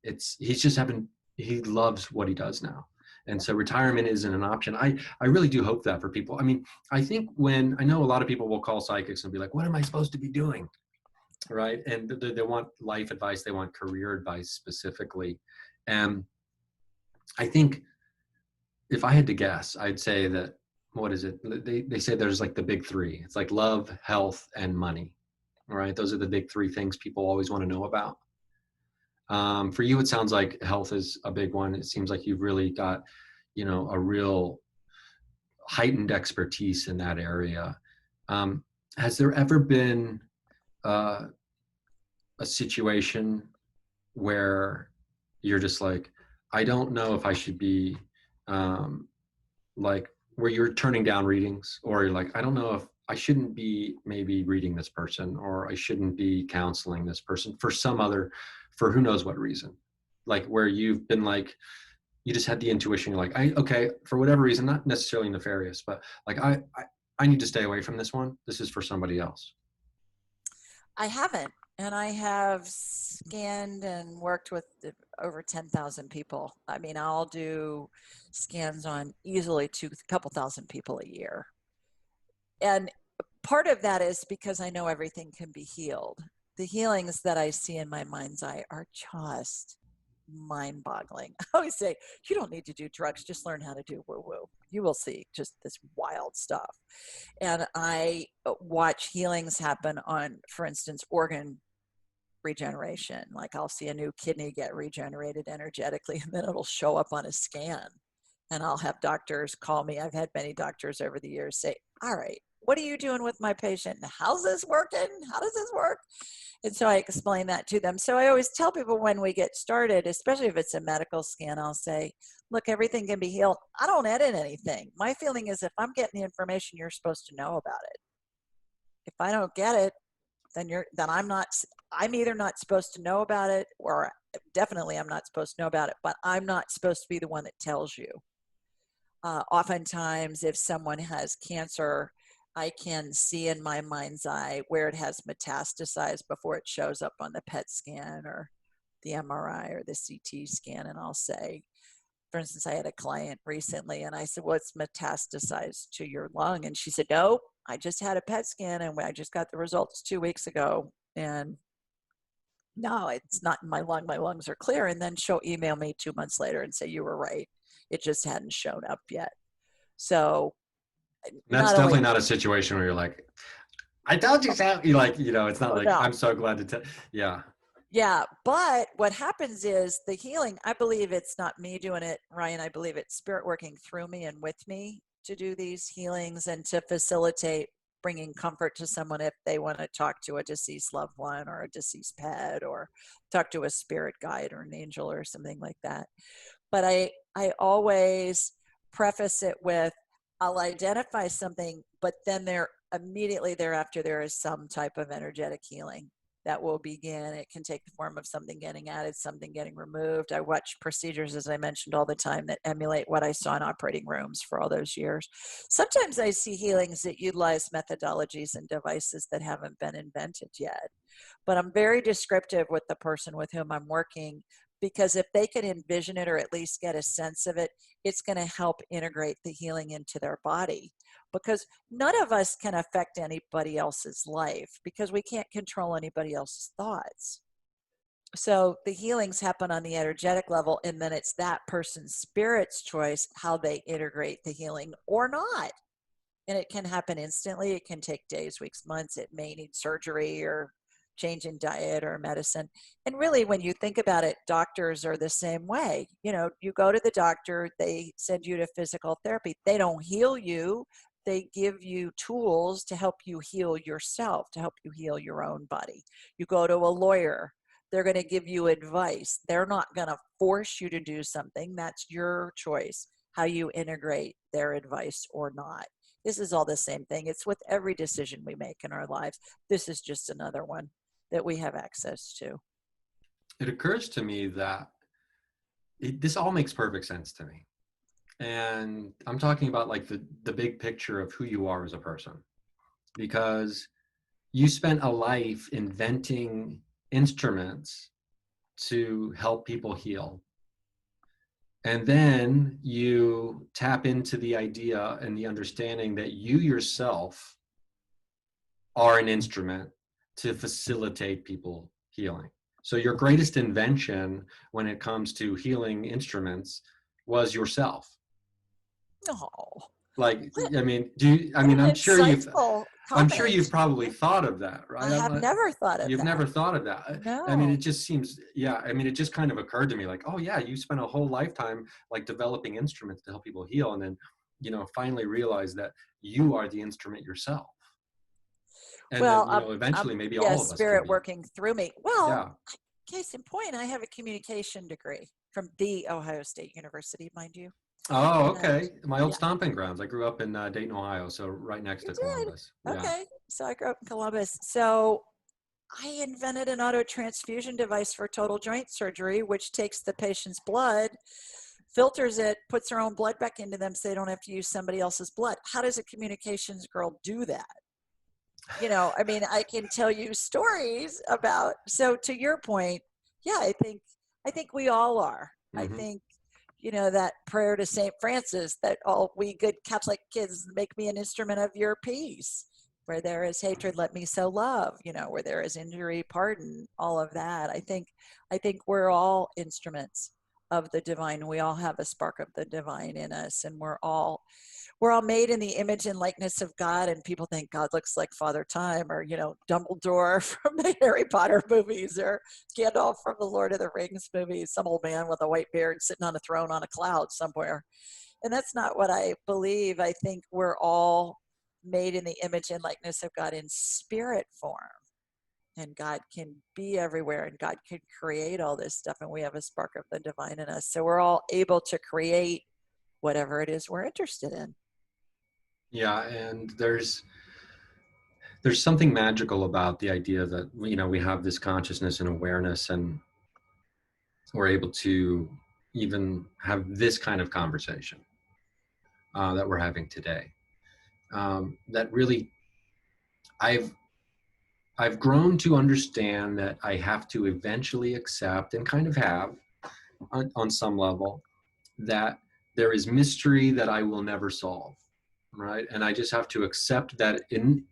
he loves what he does now. And so retirement isn't an option. I really do hope that for people. I mean, I think I know a lot of people will call psychics and be like, what am I supposed to be doing? Right. And they want life advice. They want career advice specifically. And I think, if I had to guess, I'd say that, what is it? They say there's like the big 3. It's like love, health, and money. All right. Those are the big 3 things people always want to know about. For you, it sounds like health is a big one. It seems like you've really got, a real heightened expertise in that area. Has there ever been a situation where you're just like, I don't know if I should be, where you're turning down readings, or you're like, I don't know if I shouldn't be maybe reading this person, or I shouldn't be counseling this person for who knows what reason, like where you've been like, you just had the intuition, you're like, okay, for whatever reason, not necessarily nefarious, but like, I need to stay away from this one. This is for somebody else. I haven't. And I have scanned and worked with over 10,000 people. I mean, I'll do scans on easily a couple thousand people a year. And part of that is because I know everything can be healed. the healings that I see in my mind's eye are just mind-boggling. I always say, you don't need to do drugs, just learn how to do woo-woo. You will see just this wild stuff. And I watch healings happen on, for instance, organ regeneration. Like I'll see a new kidney get regenerated energetically, and then it'll show up on a scan. And I'll have doctors call me. I've had many doctors over the years say, all right, what are you doing with my patient? How's this working? How does this work? And so I explain that to them. So I always tell people when we get started, especially if it's a medical scan, I'll say, look, everything can be healed. I don't edit anything. My feeling is if I'm getting the information, you're supposed to know about it. If I don't get it, then I'm either not supposed to know about it, or definitely I'm not supposed to know about it, but I'm not supposed to be the one that tells you. Oftentimes, if someone has cancer, I can see in my mind's eye where it has metastasized before it shows up on the PET scan or the MRI or the CT scan. And I'll say, for instance, I had a client recently and I said, well, it's metastasized to your lung. And she said, no, I just had a PET scan and I just got the results 2 weeks ago. And no, it's not in my lung. My lungs are clear. And then she'll email me 2 months later and say, you were right. It just hadn't shown up yet. So That's not only, definitely not a situation where you're like, I told you so. You like, it's not like, no, I'm so glad to tell. Yeah. yeah, but what happens is the healing, I believe it's not me doing it, Ryan. I believe it's spirit working through me and with me to do these healings and to facilitate bringing comfort to someone if they want to talk to a deceased loved one or a deceased pet or talk to a spirit guide or an angel or something like that. But I always preface it with, I'll identify something, but then there immediately thereafter there is some type of energetic healing that will begin. It can take the form of something getting added, something getting removed. I watch procedures, as I mentioned, all the time that emulate what I saw in operating rooms for all those years. Sometimes I see healings that utilize methodologies and devices that haven't been invented yet. But I'm very descriptive with the person with whom I'm working, because if they can envision it or at least get a sense of it, it's going to help integrate the healing into their body. Because none of us can affect anybody else's life because we can't control anybody else's thoughts. So the healings happen on the energetic level, and then it's that person's spirit's choice how they integrate the healing or not. And it can happen instantly. It can take days, weeks, months. It may need surgery or change in diet or medicine. And really, when you think about it, doctors are the same way. You go to the doctor, they send you to physical therapy. They don't heal you. They give you tools to help you heal yourself, to help you heal your own body. You go to a lawyer, they're going to give you advice. They're not going to force you to do something. That's your choice, how you integrate their advice or not. This is all the same thing. It's with every decision we make in our lives. This is just another one that we have access to. It occurs to me that this all makes perfect sense to me. And I'm talking about like the big picture of who you are as a person, because you spent a life inventing instruments to help people heal. And then you tap into the idea and the understanding that you yourself are an instrument to facilitate people healing. So your greatest invention when it comes to healing instruments was yourself. Oh, Like, what, I mean, what an I'm sure insightful comment. you've probably thought of that, right? I have never thought of You've that. never thought of that. I mean, No. it just seems, yeah. I mean, it just kind of occurred to me like, oh yeah, you spent a whole lifetime like developing instruments to help people heal. And then, finally realize that you are the instrument yourself. And then, Well, eventually maybe yeah, all of us can spirit be. working through me. Well, Yeah. case in point, I have a communication degree from the Ohio State University, mind you. Oh, And okay. My old yeah, stomping grounds. I grew up in Dayton, Ohio, so right next you to did. Columbus. Yeah. Okay. So I grew up in Columbus. So I invented an auto transfusion device for total joint surgery, which takes the patient's blood, filters it, puts their own blood back into them so they don't have to use somebody else's blood. How does a communications girl do that? I mean, I can tell you stories about, so to your point, yeah, I think we all are. I Mm-hmm. think, that prayer to St. Francis that all we good Catholic kids make me an instrument of your peace. Where there is hatred, let me sow love. Where there is injury, pardon. All of that. I think we're all instruments of the divine. We all have a spark of the divine in us, and we're all made in the image and likeness of God. And people think God looks like Father Time, or Dumbledore from the Harry Potter movies, or Gandalf from the Lord of the Rings movies, some old man with a white beard sitting on a throne on a cloud somewhere. And that's not what I believe. I think we're all made in the image and likeness of God in spirit form. And God can be everywhere, and God can create all this stuff. And we have a spark of the divine in us. So we're all able to create whatever it is we're interested in. Yeah, and there's something magical about the idea that we have this consciousness and awareness, and we're able to even have this kind of conversation that we're having today. That really, I've I've grown to understand that I have to eventually accept, and kind of have on some level, that there is mystery that I will never solve, right? And I just have to accept that in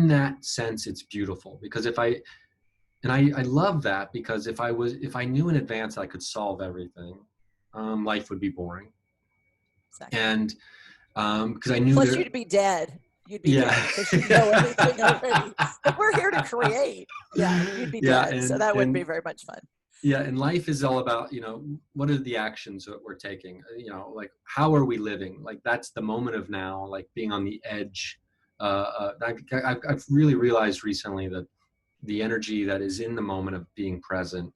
that sense, it's beautiful. Because I love that, because if I knew in advance I could solve everything, life would be boring. Exactly. And because I knew Plus, there, you'd be dead. You'd be yeah, dead because you'd know everything already. But we're here to create. Yeah, you'd be yeah, dead. So that wouldn't be very much fun. yeah, and life is all about, what are the actions that we're taking? Like, how are we living? Like, that's the moment of now, like being on the edge. I've really realized recently that the energy that is in the moment of being present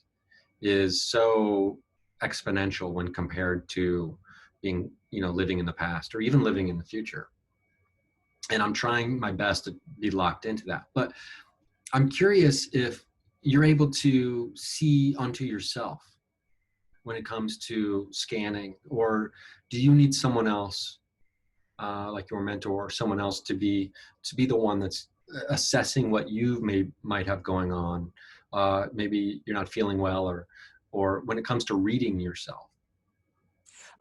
is so exponential when compared to being, living in the past, or even living in the future. And I'm trying my best to be locked into that. But I'm curious if you're able to see onto yourself when it comes to scanning, or do you need someone else, like your mentor or someone else, to be the one that's assessing what you might have going on? Maybe you're not feeling well, or when it comes to reading yourself.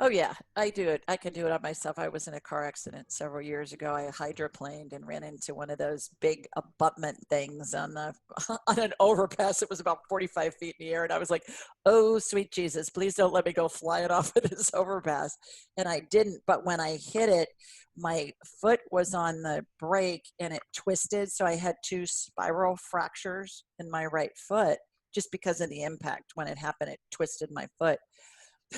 Oh yeah, I do it. I can do it on myself. I was in a car accident several years ago. I hydroplaned and ran into one of those big abutment things on the on an overpass. It was about 45 feet in the air, and I was like, "Oh, sweet Jesus, please don't let me go flying off of this overpass." And I didn't. But when I hit it, my foot was on the brake and it twisted, so I had two spiral fractures in my right foot just because of the impact. When it happened, it twisted my foot.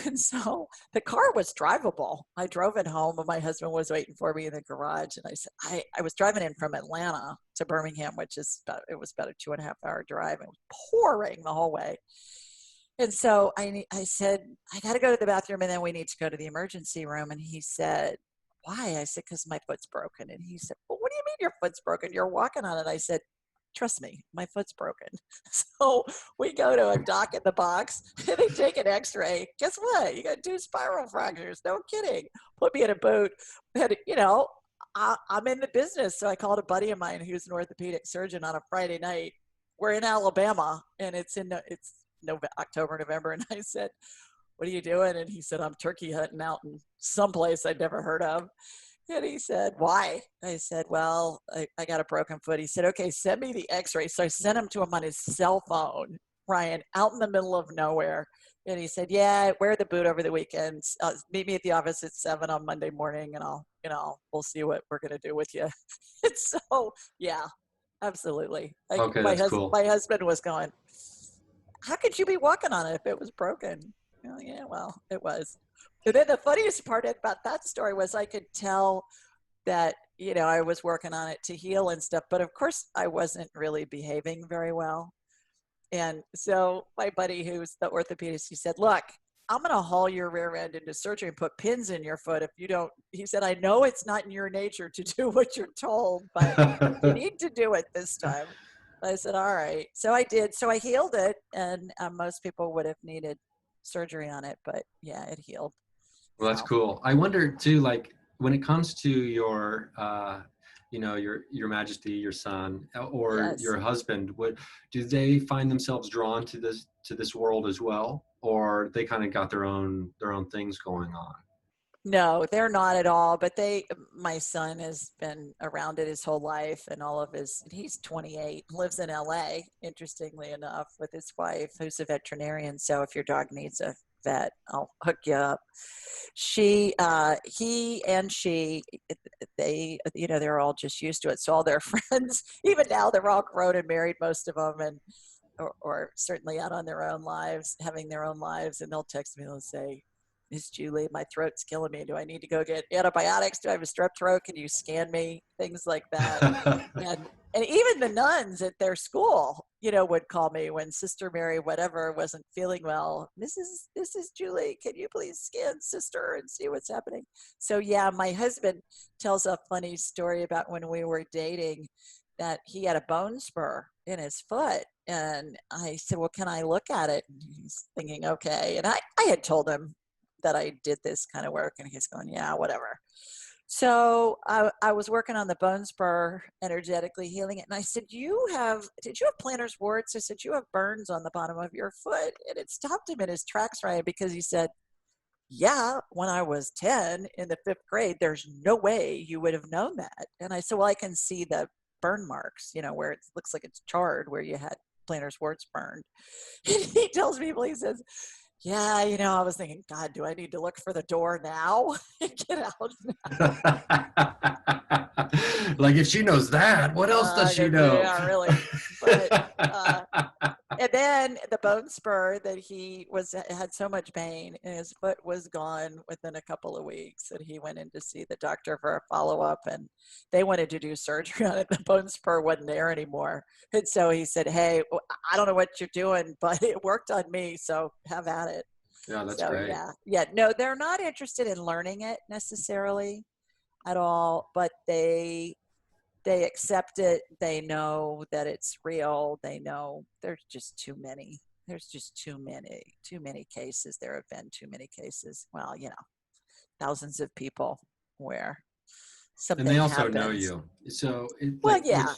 And so the car was drivable. I drove it home, and my husband was waiting for me in the garage. And I said, I was driving in from Atlanta to Birmingham, which is it was about a 2.5 hour drive. It was pouring the whole way. And so I said, I got to go to the bathroom, and then we need to go to the emergency room. And he said, why? I said, because my foot's broken. And he said, well, what do you mean your foot's broken? You're walking on it. I said, trust me, my foot's broken. So we go to a doc in the box, and they take an x-ray. Guess what? You got two spiral fractures. No kidding. Put me in a boot. And, I'm in the business. So I called a buddy of mine who's an orthopedic surgeon on a Friday night. We're in Alabama, and it's October, November. And I said, what are you doing? And he said, I'm turkey hunting out in someplace I'd never heard of. And he said, why? I said, well, I got a broken foot. He said, okay, send me the x-ray. So I sent him to him on his cell phone, Ryan, out in the middle of nowhere. And he said, yeah, wear the boot over the weekend. Meet me at the office at 7 on Monday morning, and we'll see what we're going to do with you. And so, yeah, absolutely. Like Okay, that's cool. my husband was going, how could you be walking on it if it was broken? Yeah, well, it was. And then the funniest part about that story was I could tell that, I was working on it to heal and stuff, but of course I wasn't really behaving very well. And so my buddy, who's the orthopedist, he said, look, I'm going to haul your rear end into surgery and put pins in your foot if you don't. He said, I know it's not in your nature to do what you're told, but you need to do it this time. I said, all right. So I did. So I healed it. And most people would have needed surgery on it, but yeah, it healed. Well, that's So cool. I wonder too, like, when it comes to your, your Majesty, your son, or yes. your husband, what do they find themselves drawn to this world as well, or they kind of got their own things going on? No, they're not at all. But my son has been around it his whole life, and he's 28, lives in LA, interestingly enough, with his wife, who's a veterinarian. So if your dog needs a vet, I'll hook you up. He and she, they, they're all just used to it. So all their friends, even now, they're all grown and married, most of them, and or certainly out on their own lives, having their own lives, and they'll text me and they'll say, Miss Julie, my throat's killing me. Do I need to go get antibiotics? Do I have a strep throat? Can you scan me? Things like that. And even the nuns at their school, would call me when Sister Mary, whatever, wasn't feeling well. Mrs. Julie, can you please scan Sister and see what's happening? So yeah, my husband tells a funny story about when we were dating that he had a bone spur in his foot. And I said, well, can I look at it? And he's thinking, okay. And I had told him that I did this kind of work, and he's going, yeah, whatever. So I was working on the bone spur, energetically healing it. And I said, did you have plantar's warts? I said, you have burns on the bottom of your foot. And it stopped him in his tracks, right? Because he said, yeah, when I was 10 in the 5th grade, there's no way you would have known that. And I said, well, I can see the burn marks, where it looks like it's charred, where you had plantar's warts burned. And he tells people, he says, yeah, I was thinking, God, do I need to look for the door now? Get out now. Like, if she knows that, what else does she know? Yeah, really. But and then the bone spur that he had so much pain, and his foot was gone within a couple of weeks. And he went in to see the doctor for a follow-up, and they wanted to do surgery on it. The bone spur wasn't there anymore. And so he said, hey, I don't know what you're doing, but it worked on me, so have at it. Yeah, that's great. Yeah. No, they're not interested in learning it necessarily at all, but they accept it. They know that it's real. They know there's just too many. There's just too many cases. There have been too many cases. Well, thousands of people where something and they also happens. Know you, so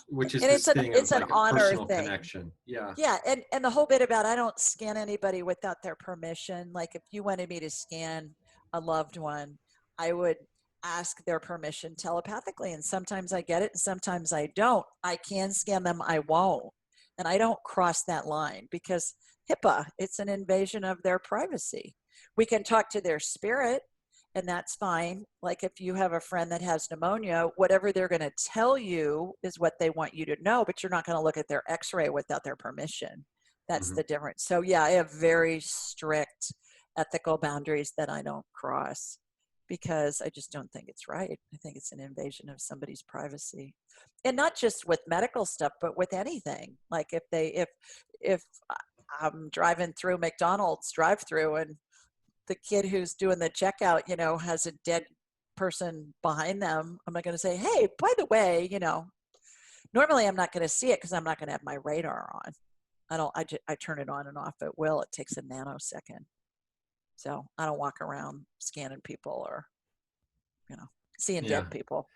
which is and this thing it's of an like a honor personal thing. connection. Yeah. And the whole bit about I don't scan anybody without their permission. Like if you wanted me to scan a loved one, I would ask their permission telepathically, and sometimes I get it and sometimes I don't. I can scan them, I won't, and I don't cross that line because HIPAA, it's an invasion of their privacy. We can talk to their spirit, and that's fine. Like if you have a friend that has pneumonia, whatever they're going to tell you is what they want you to know, but you're not going to look at their x-ray without their permission. That's the difference. So yeah, I have very strict ethical boundaries that I don't cross because I just don't think it's right. I think it's an invasion of somebody's privacy. And not just with medical stuff, but with anything. Like if I'm driving through McDonald's drive-through and the kid who's doing the checkout, has a dead person behind them, I'm not going to say, hey, by the way, normally I'm not going to see it because I'm not going to have my radar on. I turn it on and off at will. It takes a nanosecond. So I don't walk around scanning people or, seeing dead people.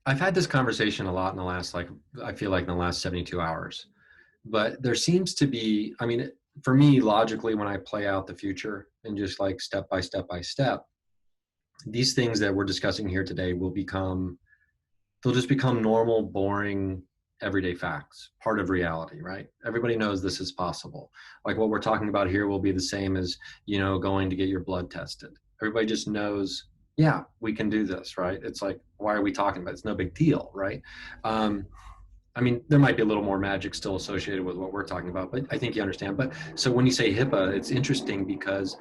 I've had this conversation a lot in the last, I feel like in the last 72 hours, but there seems to be, for me, logically, when I play out the future and just like step by step by step, these things that we're discussing here today they'll just become normal, boring, everyday facts, part of reality, right? Everybody knows this is possible. Like what we're talking about here will be the same as, going to get your blood tested. Everybody just knows, yeah, we can do this, right? It's like, why are we talking about it? It's no big deal, right? There might be a little more magic still associated with what we're talking about, but I think you understand. But so when you say HIPAA, it's interesting because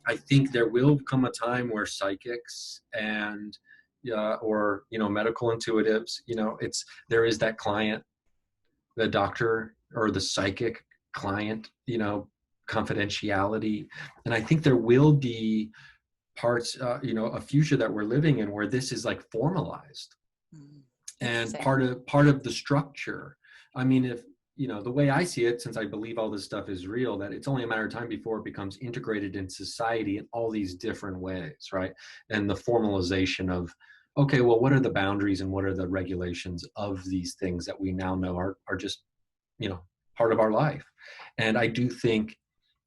I think there will come a time where psychics and or medical intuitives, there is that client, the doctor or the psychic client, confidentiality, and I think there will be parts, a future that we're living in where this is like formalized and part of the structure. If the way I see it, since I believe all this stuff is real, that it's only a matter of time before it becomes integrated in society in all these different ways, right? And the formalization of, okay, well, what are the boundaries and what are the regulations of these things that we now know are just, part of our life. And I do think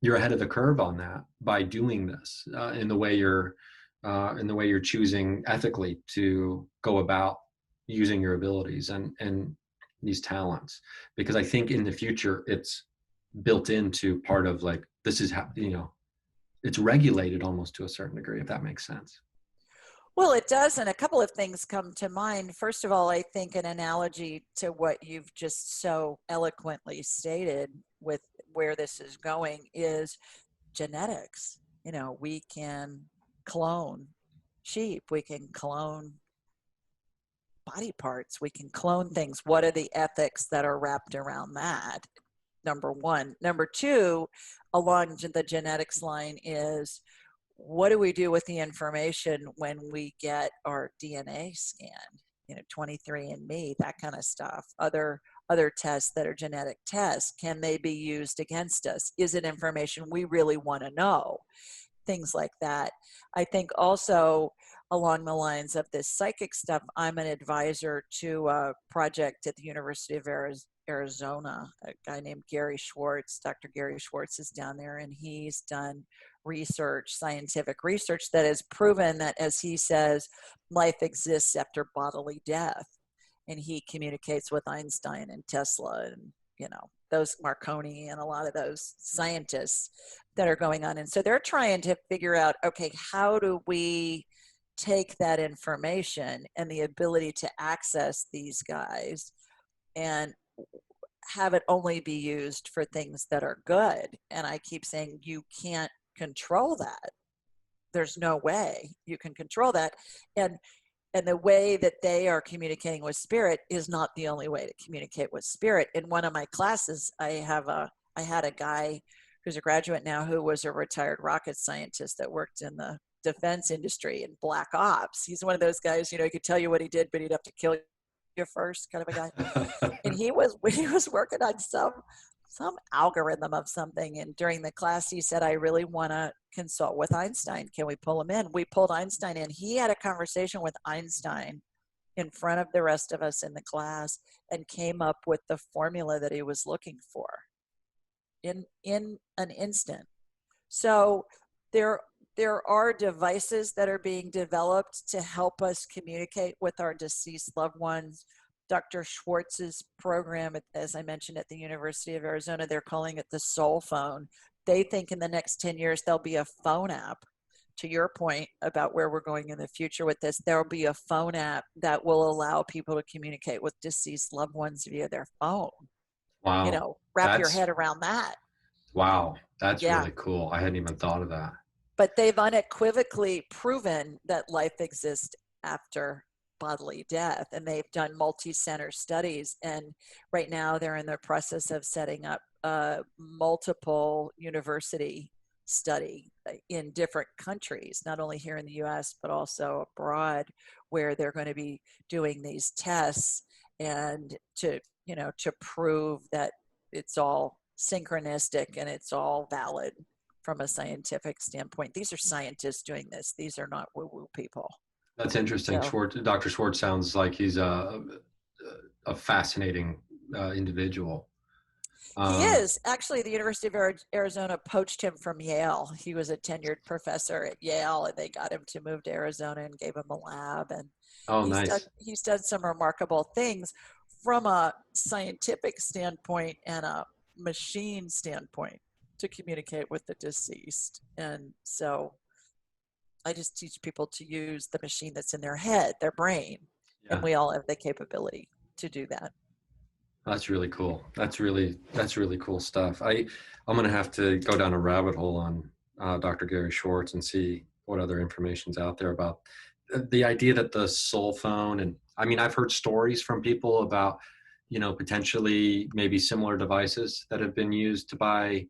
you're ahead of the curve on that by doing this in the way you're in the way you're choosing ethically to go about using your abilities and these talents. Because I think in the future, it's built into part of like, this is how, it's regulated almost to a certain degree, if that makes sense. Well, it does. And a couple of things come to mind. First of all, I think an analogy to what you've just so eloquently stated with where this is going is genetics. We can clone sheep, we can clone body parts, we can clone things. What are the ethics that are wrapped around that? Number one. Number two, along the genetics line is, what do we do with the information when we get our DNA scanned? 23andMe, that kind of stuff. Other tests that are genetic tests, can they be used against us? Is it information we really want to know? Things like that. I think also along the lines of this psychic stuff, I'm an advisor to a project at the University of Arizona. A guy named Gary Schwartz, Dr. Gary Schwartz, is down there, and he's done research, scientific research, that has proven that, as he says, life exists after bodily death. And he communicates with Einstein and Tesla and, those Marconi and a lot of those scientists that are going on. And so they're trying to figure out, okay, how do we take that information and the ability to access these guys and have it only be used for things that are good? And I keep saying, you can't control that. There's no way you can control that. And the way that they are communicating with spirit is not the only way to communicate with spirit. In one of my classes, I had a guy who's a graduate now who was a retired rocket scientist that worked in the defense industry in black ops. He's one of those guys, he could tell you what he did, but he'd have to kill you first, kind of a guy. And he was working on some algorithm of something. And during the class, he said, I really want to consult with Einstein. Can we pull him in? We pulled Einstein in. He had a conversation with Einstein in front of the rest of us in the class and came up with the formula that he was looking for in an instant. So there are devices that are being developed to help us communicate with our deceased loved ones. Dr. Schwartz's program, as I mentioned, at the University of Arizona, they're calling it the soul phone. They think in the next 10 years, there'll be a phone app. To your point about where we're going in the future with this, there'll be a phone app that will allow people to communicate with deceased loved ones via their phone. Wow. Wrap your head around that. Wow. That's Yeah. really cool. I hadn't even thought of that. But they've unequivocally proven that life exists after bodily death, and they've done multi-center studies, and right now they're in the process of setting up a multiple university study in different countries, not only here in the US but also abroad, where they're going to be doing these tests and to prove that it's all synchronistic and it's all valid from a scientific standpoint. These are scientists doing this. These are not woo-woo people. That's interesting. So, Dr. Schwartz sounds like he's a fascinating individual. he is. Actually, the University of Arizona poached him from Yale. He was a tenured professor at Yale, and they got him to move to Arizona and gave him a lab. And Oh, nice. he's done some remarkable things from a scientific standpoint and a machine standpoint to communicate with the deceased. And so I just teach people to use the machine that's in their head, their brain, and we all have the capability to do that. That's really cool. That's really cool stuff. I'm going to have to go down a rabbit hole on Dr. Gary Schwartz and see what other information's out there about the idea that the soul phone. And I mean, I've heard stories from people about, potentially maybe similar devices that have been used by,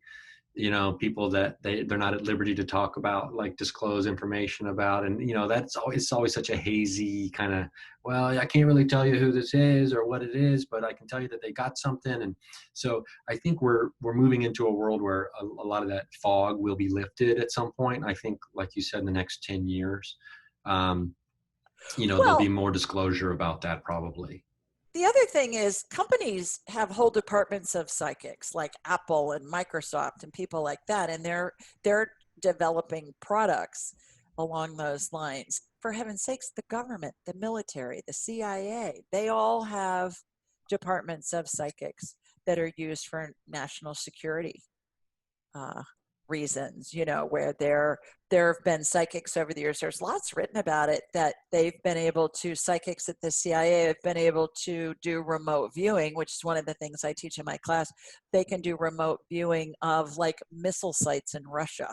people that they're not at liberty to talk about, like disclose information about. And, it's always such a hazy kind of, well, I can't really tell you who this is or what it is, but I can tell you that they got something. And so I think we're moving into a world where a lot of that fog will be lifted at some point. I think, like you said, in the next 10 years, there'll be more disclosure about that probably. The other thing is companies have whole departments of psychics like Apple and Microsoft and people like that, and they're developing products along those lines. For heaven's sakes, the government, the military, the CIA, they all have departments of psychics that are used for national security uh, reasons, where there have been psychics over the years. There's lots written about it that they've been able to, psychics at the CIA have been able to do remote viewing, which is one of the things I teach in my class. They can do remote viewing of like missile sites in Russia.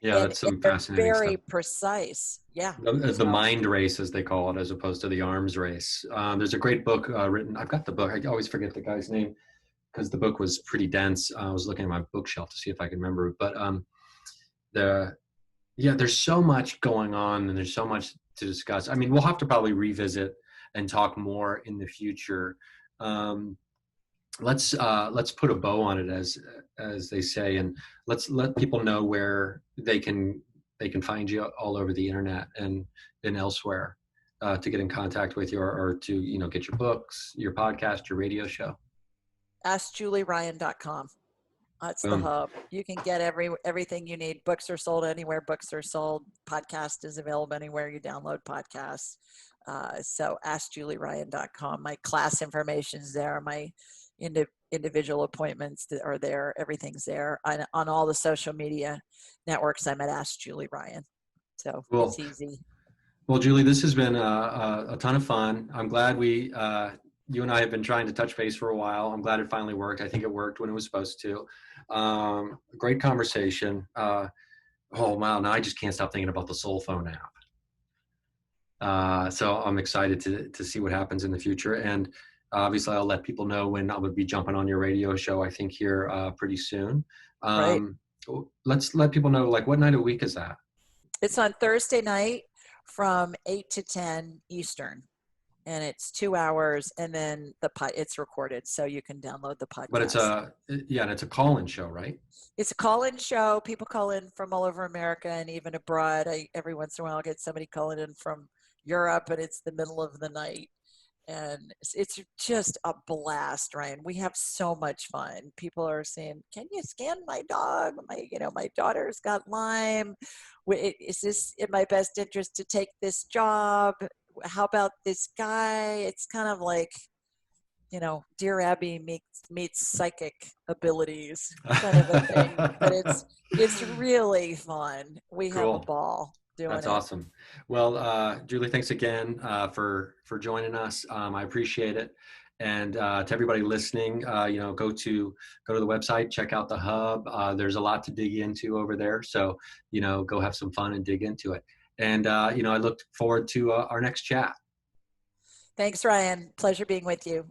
Yeah, And that's some they're fascinating stuff. very precise. Yeah. The So mind race, as they call it, as opposed to the arms race. There's a great book written. I've got the book. I always forget the guy's name because the book was pretty dense. I was looking at my bookshelf to see if I can remember. But the yeah, there's so much going on, and there's so much to discuss. I mean, we'll have to probably revisit and talk more in the future. Um, let's put a bow on it, as they say, and let's let people know where they can find you all over the internet and elsewhere to get in contact with you, or to get your books, your podcast, your radio show. AskJulieRyan.com. That's the Boom. hub. You can get everything you need. Books are sold anywhere books are sold. Podcast is available anywhere you download podcasts. So AskJulieRyan.com. My class information is there. My individual appointments that are there. Everything's there. On all the social media networks, I'm at Ask Julie Ryan. So Cool. it's easy. Well, Julie, this has been a ton of fun. I'm glad you and I have been trying to touch base for a while. I'm glad it finally worked. I think it worked when it was supposed to. Great conversation. Oh, wow. Now I just can't stop thinking about the Soul Phone app. So I'm excited to see what happens in the future. And obviously I'll let people know when I would be jumping on your radio show, I think here pretty soon. Right. Let's let people know, like, what night of the week is that? It's on Thursday night from 8 to 10 Eastern. And it's 2 hours, and then it's recorded, so you can download the But it's podcast. and it's a call-in show, right? It's a call-in show. People call in from all over America and even abroad. Every once in a while, I'll get somebody calling in from Europe, and it's the middle of the night. And it's just a blast, Ryan. We have so much fun. People are saying, "Can you scan my dog? My daughter's got Lyme. Is this in my best interest to take this job? How about this guy?" It's kind of like, Dear Abby meets psychic abilities kind of a thing. But it's really fun. We have a Cool. ball doing That's it. awesome. Well, Julie, thanks again for joining us. I appreciate it. And to everybody listening, go to the website, check out the hub. There's a lot to dig into over there. So, go have some fun and dig into it. And, I look forward to our next chat. Thanks, Ryan. Pleasure being with you.